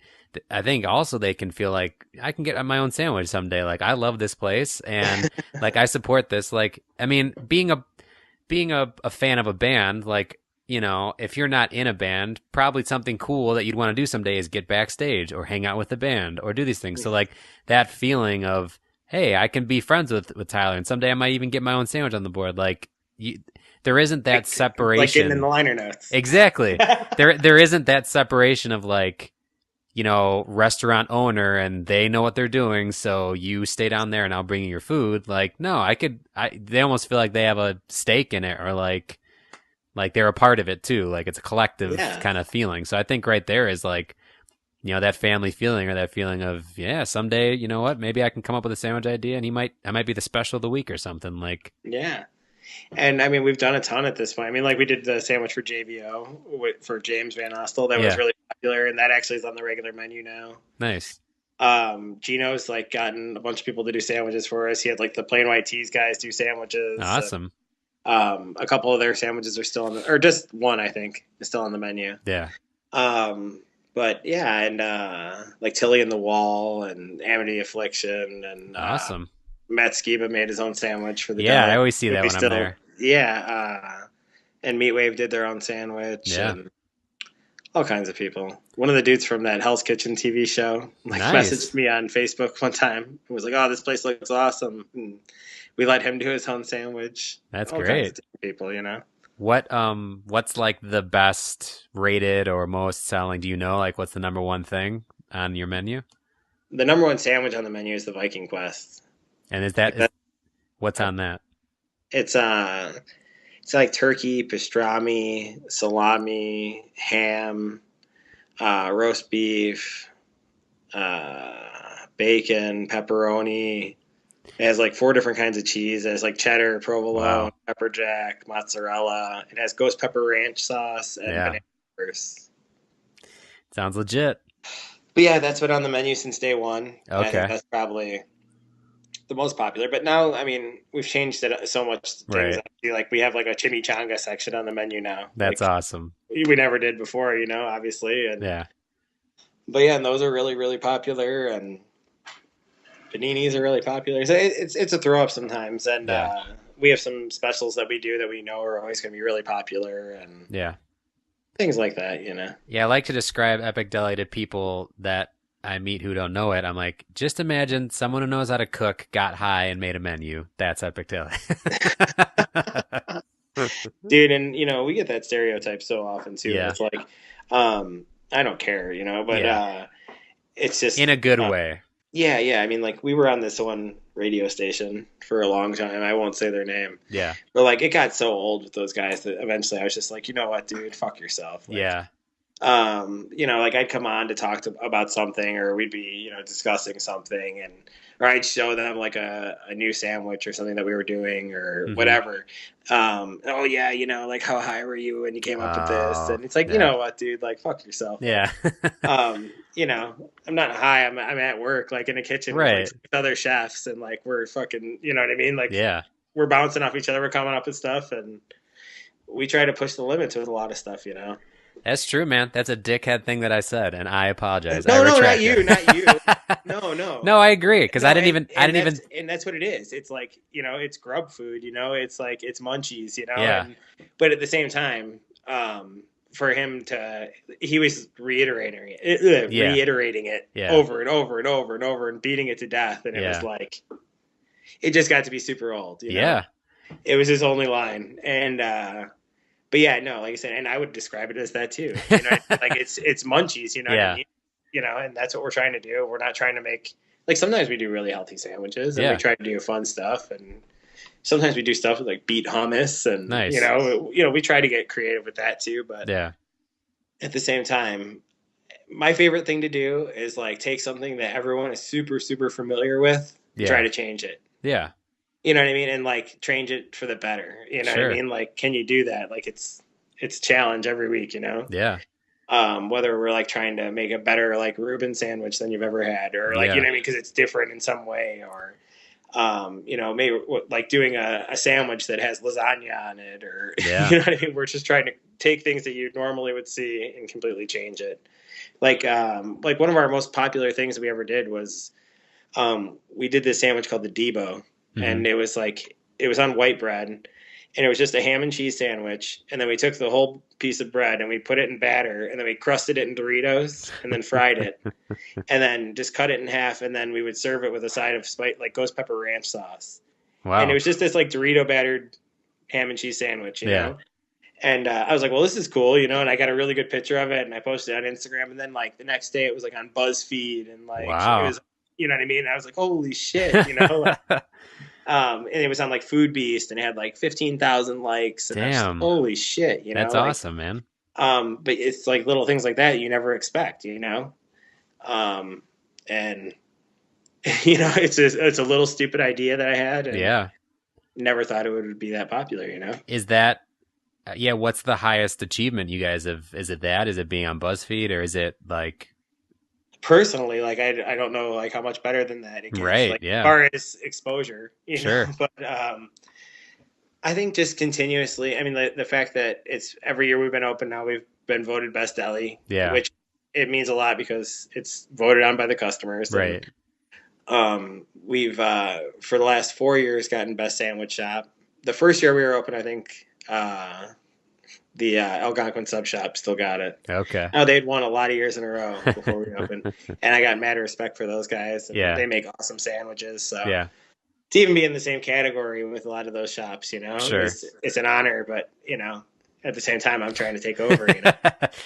I think also they can feel like I can get my own sandwich someday. Like, I love this place and like I support this. Like, I mean, being a fan of a band, like, if you're not in a band, probably something cool that you'd want to do someday is get backstage or hang out with the band or do these things. So like that feeling of, hey, I can be friends with Tyler and someday I might even get my own sandwich on the board. Like there isn't that separation. Like getting in the liner notes. Exactly. There isn't that separation of like, restaurant owner and they know what they're doing. So you stay down there and I'll bring you your food. Like, no, they almost feel like they have a stake in it or like they're a part of it too. Like it's a collective kind of feeling. So I think right there is like, that family feeling or that feeling of, yeah, someday, you know what, maybe I can come up with a sandwich idea and I might be the special of the week or something like. Yeah. And I mean, we've done a ton at this point. I mean, like we did the sandwich for JVO for James Van Ostel. That was really popular. And that actually is on the regular menu now. Nice. Gino's like gotten a bunch of people to do sandwiches for us. He had like the plain white teas guys do sandwiches. Awesome. A couple of their sandwiches are still on or just one, I think, is still on the menu. Yeah. But yeah, and like Tilly and the Wall and Amity Affliction and awesome. Matt Skiba made his own sandwich for the Yeah, deli. I always see that when I'm there. Yeah, and Meatwave did their own sandwich. Yeah. And all kinds of people. One of the dudes from that Hell's Kitchen TV show messaged me on Facebook one time and was like, "Oh, this place looks awesome." And we let him do his own sandwich. That's all great. Kinds of people, What's like the best rated or most selling? Do you know, like what's the number one thing on your menu? The number one sandwich on the menu is the Viking Quest. And what's on that? It's like turkey, pastrami, salami, ham, roast beef, bacon, pepperoni. It has like 4 different kinds of cheese. It has like cheddar, provolone, pepper jack, mozzarella. It has ghost pepper ranch sauce and banana peppers. Sounds legit. But yeah, that's been on the menu since day one. Okay. I think that's probably the most popular. But now, I mean, we've changed it so much. Right. Like we have like a chimichanga section on the menu now. That's awesome. We never did before, obviously. And, yeah. But yeah, and those are really, really popular. And paninis are really popular. So it's a throw up sometimes. And we have some specials that we do that we know are always going to be really popular. And things like that, Yeah, I like to describe Epic Deli to people that I meet who don't know it. I'm like, just imagine someone who knows how to cook got high and made a menu. That's Epic Deli. Dude, and we get that stereotype so often too. Yeah. It's like, I don't care, but it's just in a good way. Yeah. I mean, like we were on this one radio station for a long time. I won't say their name. Yeah. But like it got so old with those guys that eventually I was just like, you know what, dude, fuck yourself. Like, yeah. Like I'd come on to talk about something, or we'd be, discussing something, or I'd show them like a new sandwich or something that we were doing or whatever. Oh yeah, like how high were you when you came up with this? And it's like, you know what, dude, like fuck yourself. Yeah. I'm not high. I'm at work, like in a kitchen with other chefs, and like we're fucking, you know what I mean? Like we're bouncing off each other, we're coming up with stuff, and we try to push the limits with a lot of stuff, That's true, man. That's a dickhead thing that I said, and I apologize. No, not you. No. No, I agree, because I didn't even. And that's what it is. It's like, it's grub food. It's like it's munchies. Yeah. But at the same time, for him he was reiterating it over and over and over and over and beating it to death, and it was like, it just got to be super old. Yeah. It was his only line, and But yeah, no, like I said, and I would describe it as that too. You know, like it's munchies. You know what I mean? You know, and that's what we're trying to do. We're not trying to make like sometimes we do really healthy sandwiches and we try to do fun stuff, and sometimes we do stuff with like beet hummus, and Nice. you know, we try to get creative with that too. But at the same time, my favorite thing to do is like take something that everyone is super, super familiar with, and try to change it. Yeah. You know what I mean? And like change it for the better. You know what I mean? Like, can you do that? Like it's a challenge every week, you know? Yeah. Whether we're like trying to make a better like Reuben sandwich than you've ever had, or like, you know what I mean? Cause it's different in some way, or, you know, maybe like doing a sandwich that has lasagna on it, or, you know what I mean? We're just trying to take things that you normally would see and completely change it. Like one of our most popular things that we ever did was, we did this sandwich called the Debo, and it was on white bread, and it was just a ham and cheese sandwich. And then we took the whole piece of bread and we put it in batter, and then we crusted it in Doritos and then fried it and then just cut it in half. And then we would serve it with a side of like ghost pepper ranch sauce. Wow. And it was just this like Dorito battered ham and cheese sandwich, you know? And I was like, well, this is cool, you know, and I got a really good picture of it and I posted it on Instagram. And then like the next day it was like on BuzzFeed, and like, it was, you know what I mean? And I was like, holy shit, you know? And it was on like Food Beast and it had like 15,000 likes. And Damn. Like, holy shit, you know? That's like, awesome, man. But it's like little things like that you never expect, you know? And you know, it's a little stupid idea that I had, and never thought it would be that popular, you know? Is that, what's the highest achievement you guys have? Is it that? Is it being on BuzzFeed, or is it like? Personally, like I don't know like how much better than that it gets. Right, like, as far as exposure, you know? But I think just continuously, I mean, the fact that it's every year we've been open now, we've been voted best deli, which it means a lot because it's voted on by the customers. Right. And, we've for the last 4 years gotten best sandwich shop. The first year we were open, I think the Algonquin Sub Shop still got it. Okay. Now they'd won a lot of years in a row before we opened, and I got mad respect for those guys. And they make awesome sandwiches. So to even be in the same category with a lot of those shops, you know, it's an honor. But you know, at the same time, I'm trying to take over. You know,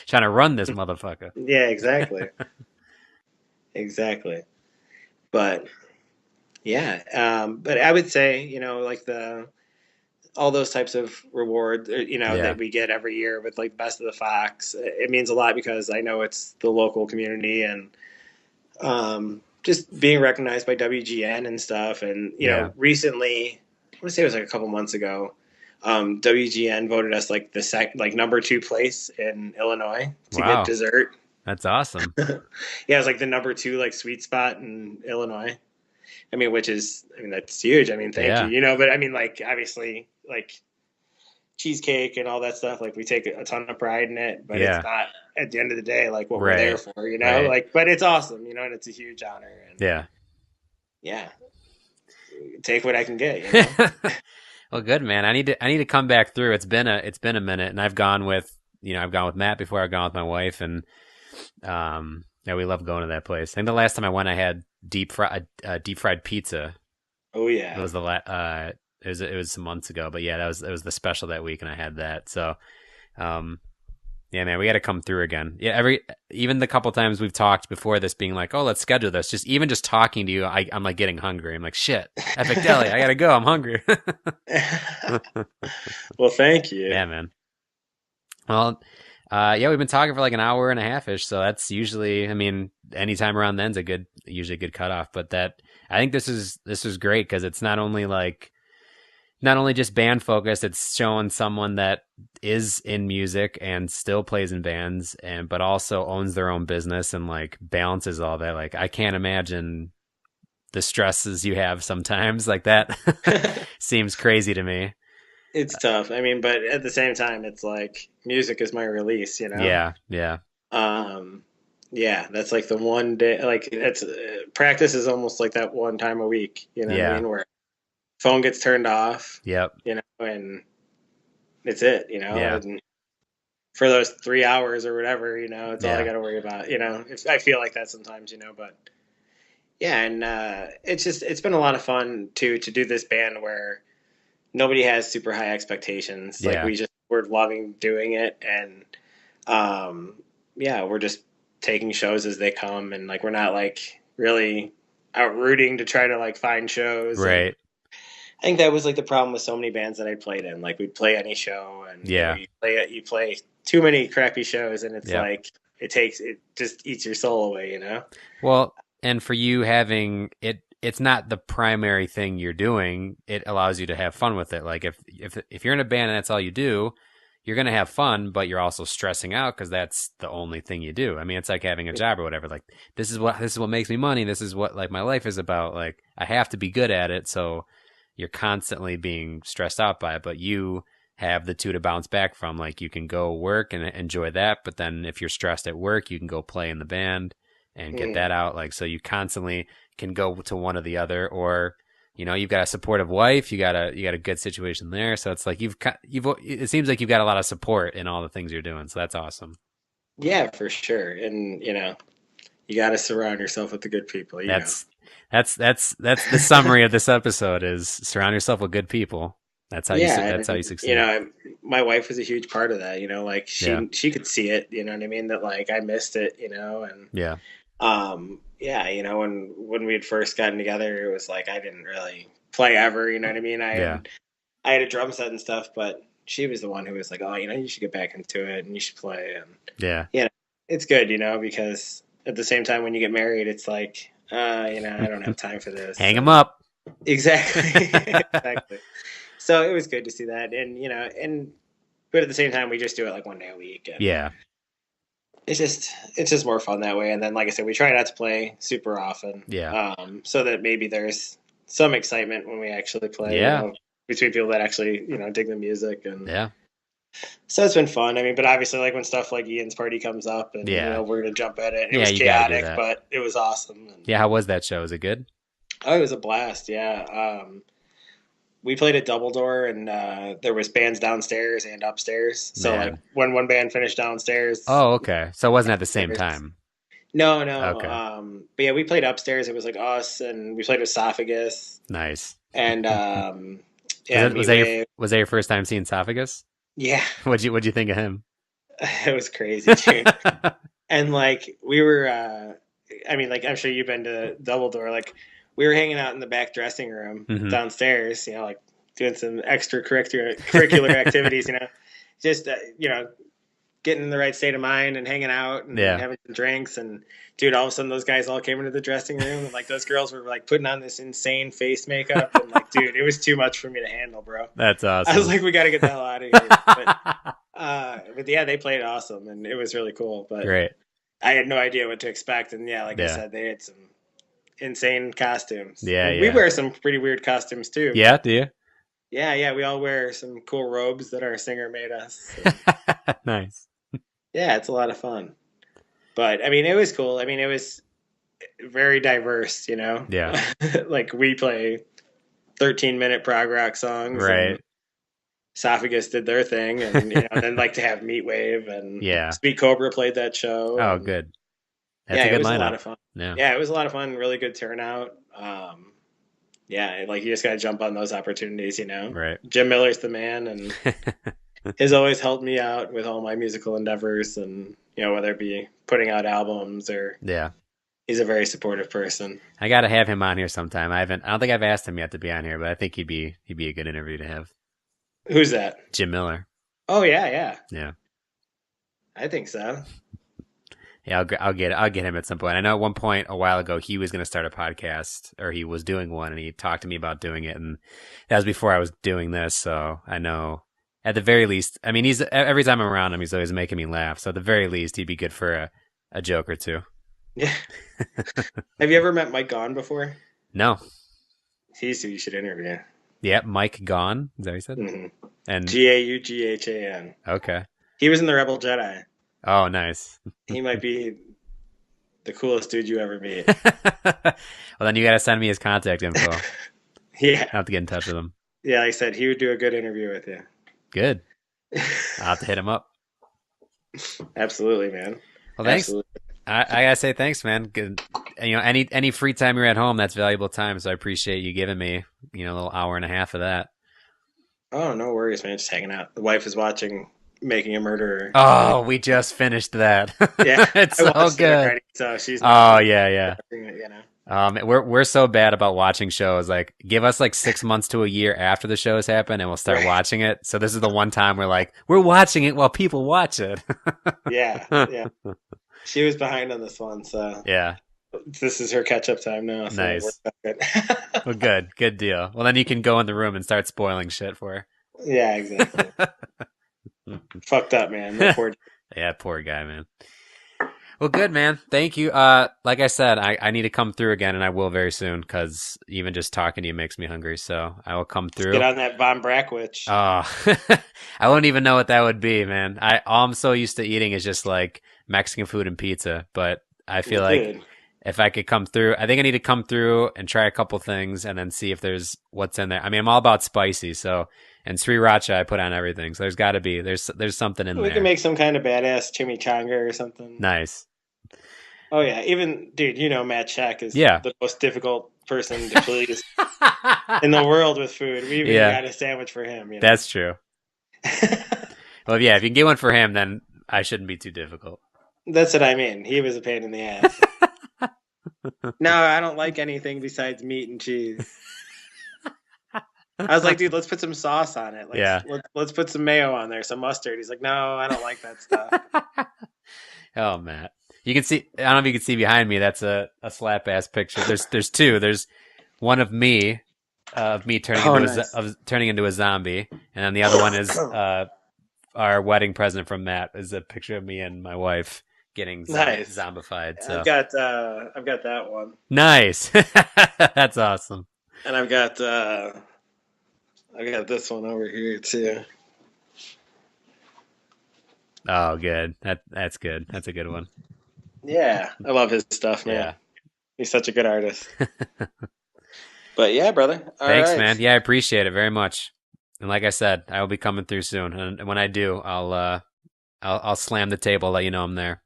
trying to run this motherfucker. Yeah, exactly, exactly. But but I would say, you know, like all those types of rewards, you know, that we get every year with like Best of the Fox, it means a lot because I know it's the local community, and just being recognized by WGN and stuff. And, you know, recently, I want to say it was like a couple months ago, WGN voted us like number 2 place in Illinois to get dessert. That's awesome. It was like the number 2 like sweet spot in Illinois. I mean, that's huge. I mean, thank you, you know, but I mean, like, obviously, like cheesecake and all that stuff, like we take a ton of pride in it, but it's not at the end of the day, like what we're there for, you know, like, but it's awesome, you know, and it's a huge honor. And take what I can get, you know? Well, good, man. I need to come back through. It's been a minute, and I've gone with Matt before. I've gone with my wife, and we love going to that place. I think the last time I went, I had deep fried pizza. Oh yeah, it was it was some months ago, but it was the special that week, and I had that. So, man, we got to come through again. Yeah, even the couple times we've talked before this, being like, oh, let's schedule this. Just talking to you, I'm like getting hungry. I'm like, shit, Epic Deli, I gotta go. I'm hungry. Well, thank you. Yeah, man. Well. We've been talking for like an hour and a half-ish, so that's usually, I mean, anytime around then's usually a good cutoff. But I think this is great because it's not only just band focused, it's showing someone that is in music and still plays in bands, but also owns their own business and like balances all that. Like, I can't imagine the stresses you have sometimes. Like, that seems crazy to me. It's tough. I mean, but at the same time, it's like music is my release, you know? Yeah. That's like the one day, like it's practice is almost like that one time a week, you know what I mean? Where phone gets turned off, you know, and it's it, you know? And for those 3 hours or whatever, you know, it's all I got to worry about, you know? I feel like that sometimes, you know, but and it's been a lot of fun to do this band where, nobody has super high expectations. Like we're loving doing it, and we're just taking shows as they come, and like we're not like really out rooting to try to like find shows. Right. And I think that was like the problem with so many bands that I played in. Like we'd play any show, and you play too many crappy shows, and it's like it just eats your soul away, you know? Well, and for you having it's not the primary thing you're doing. It allows you to have fun with it. Like if you're in a band and that's all you do, you're going to have fun, but you're also stressing out because that's the only thing you do. I mean, it's like having a job or whatever. Like this is what makes me money. This is what like my life is about. Like I have to be good at it. So you're constantly being stressed out by it, but you have the two to bounce back from. Like you can go work and enjoy that. But then if you're stressed at work, you can go play in the band and get that out. Like, so you constantly can go to one or the other, or, you know, you've got a supportive wife, you got a good situation there. So it's like it seems like you've got a lot of support in all the things you're doing. So that's awesome. Yeah, for sure. And you know, you got to surround yourself with the good people. That's the summary of this episode is surround yourself with good people. That's how you succeed. You know, my wife was a huge part of that, you know, like she could see it, you know what I mean? That like I missed it, you know, and you know, when we had first gotten together, it was like I didn't really play ever, you know what I mean? I had a drum set and stuff, but she was the one who was like, oh, you know, you should get back into it and you should play. And you know, it's good, you know, because at the same time when you get married, it's like, you know, I don't have time for this. Hang them up. Exactly. Exactly. So it was good to see that. And, you know, but at the same time, we just do it like one day a week. And it's just more fun that way. And then, like I said, we try not to play super often. So that maybe there's some excitement when we actually play. You know, between people that actually, you know, dig the music. And so it's been fun. I mean, but obviously, like when stuff like Ian's party comes up and, you know, we're going to jump at it. It was chaotic, but it was awesome. And, how was that show? Was it good? Oh, it was a blast. We played at Double Door, and there was bands downstairs and upstairs. So like when one band finished downstairs. Oh, okay. So it wasn't at the same time. No. Okay. But yeah, we played upstairs. It was like us, and we played with Esophagus. Nice. And was that your first time seeing Esophagus? Yeah. What'd you think of him? It was crazy, dude. And like we were, I mean, like I'm sure you've been to Double Door, like. We were hanging out in the back dressing room downstairs, you know, like doing some extracurricular activities, you know, just, you know, getting in the right state of mind and hanging out and having some drinks. And dude, all of a sudden those guys all came into the dressing room and like those girls were like putting on this insane face makeup. And like, dude, it was too much for me to handle, bro. That's awesome. I was like, we got to get the hell out of here. But yeah, they played awesome and it was really cool. But great. I had no idea what to expect. And like I said, they had some insane costumes. We wear some pretty weird costumes too. Yeah, do you? Yeah, we all wear some cool robes that our singer made us. So. Nice. Yeah, it's a lot of fun. But I mean, it was cool. I mean, it was very diverse, you know? Yeah. Like we play 13-minute prog rock songs. Right. Esophagus did their thing, and you know, then like to have Meatwave and Sweet Cobra played that show. Oh, good. That's a good it was lineup. A lot of fun. Yeah, it was a lot of fun. Really good turnout. Like you just got to jump on those opportunities, you know. Right. Jim Miller's the man, and has always helped me out with all my musical endeavors, and you know whether it be putting out albums or he's a very supportive person. I got to have him on here sometime. I don't think I've asked him yet to be on here, but I think he'd be a good interview to have. Who's that? Jim Miller. Oh yeah. I think so. Yeah, I'll get him at some point. I know at one point a while ago he was going to start a podcast, or he was doing one, and he talked to me about doing it, and that was before I was doing this. So I know at the very least, I mean, every time I'm around him, he's always making me laugh. So at the very least, he'd be good for a joke or two. Yeah. Have you ever met Mike Gaughan before? No. He's who you should interview. Yeah, Mike Gaughan. Is that what you said? Mm-hmm. And Gaughan. Okay. He was in the Rebel Jedi. Oh, nice. He might be the coolest dude you ever meet. Well, then you got to send me his contact info. Yeah. I'll have to get in touch with him. Yeah, like I said, he would do a good interview with you. Good. I'll have to hit him up. Absolutely, man. Well, thanks. Absolutely. I gotta say thanks, man. Good. You know, any free time you're at home, that's valuable time. So I appreciate you giving me, you know, a little hour and a half of that. Oh, no worries, man. Just hanging out. The wife is watching Making a Murderer. Oh, we just finished that. Yeah, It's I so watched it good. already, so she's Oh not yeah. watching it, you know. We're so bad about watching shows. Like, give us like 6 months to a year after the shows happen, and we'll start Right. watching it. So this is the one time we're like, we're watching it while people watch it. Yeah. She was behind on this one, so Yeah, this is her catch-up time now. So nice. it worked out Well, good deal. Well, then you can go in the room and start spoiling shit for her. Yeah, exactly. Fucked up, man. That poor. Yeah, poor guy, man. Well, good, man. Thank you. Like I said, I need to come through again, and I will very soon, because even just talking to you makes me hungry. So I will come through. Get on that Von Brackwich. Oh, I wouldn't even know what that would be, man. All I'm so used to eating is just like Mexican food and pizza. But I feel like Dude. if I could come through, I think I need to come through and try a couple things, and then see if there's what's in there. I mean, I'm all about spicy, so. And sriracha, I put on everything. So there's got to be there's something in We there. can make some kind of badass chimichanga or something. Nice. Oh yeah, even dude, you know Matt Shack is Yeah. the most difficult person to please in the world with food. We even got a sandwich for him. You know? That's true. Well, yeah, if you can get one for him, then I shouldn't be too difficult. That's what I mean. He was a pain in the ass. No, I don't like anything besides meat and cheese. I was like, dude, let's put some sauce on it. Let's put some mayo on there, some mustard. He's like, no, I don't like that stuff. Oh, Matt. You can see, I don't know if you can see behind me, that's a slap ass picture. There's two. There's one of me turning into a zombie, and then the other one is our wedding present from Matt, is a picture of me and my wife getting zombified. So I've got that one. Nice. That's awesome. And I've got this one over here too. Oh, good. That's good. That's a good one. Yeah, I love his stuff, man. Yeah. He's such a good artist. But yeah, brother. Thanks, right. man. Yeah, I appreciate it very much. And like I said, I will be coming through soon. And when I do, I'll slam the table, let you know I'm there.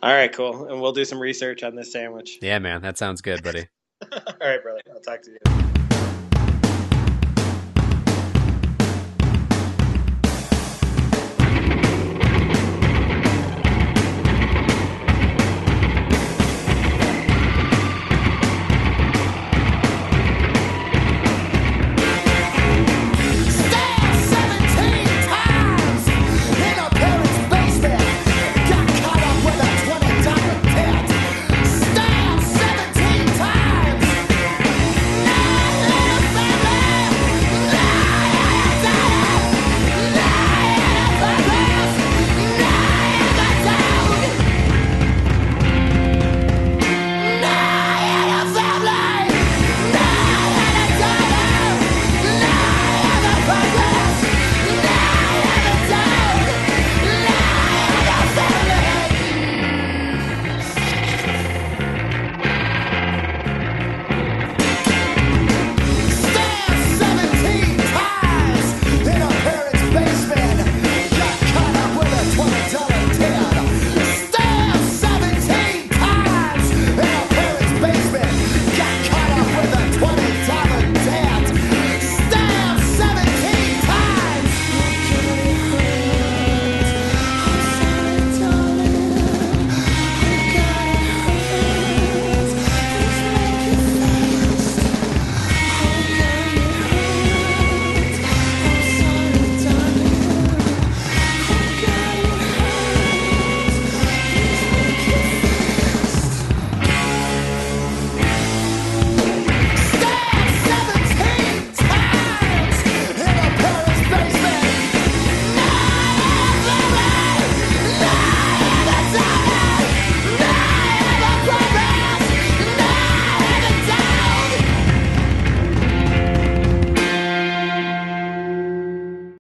All right, cool. And we'll do some research on this sandwich. Yeah, man. That sounds good, buddy. All right, brother. I'll talk to you.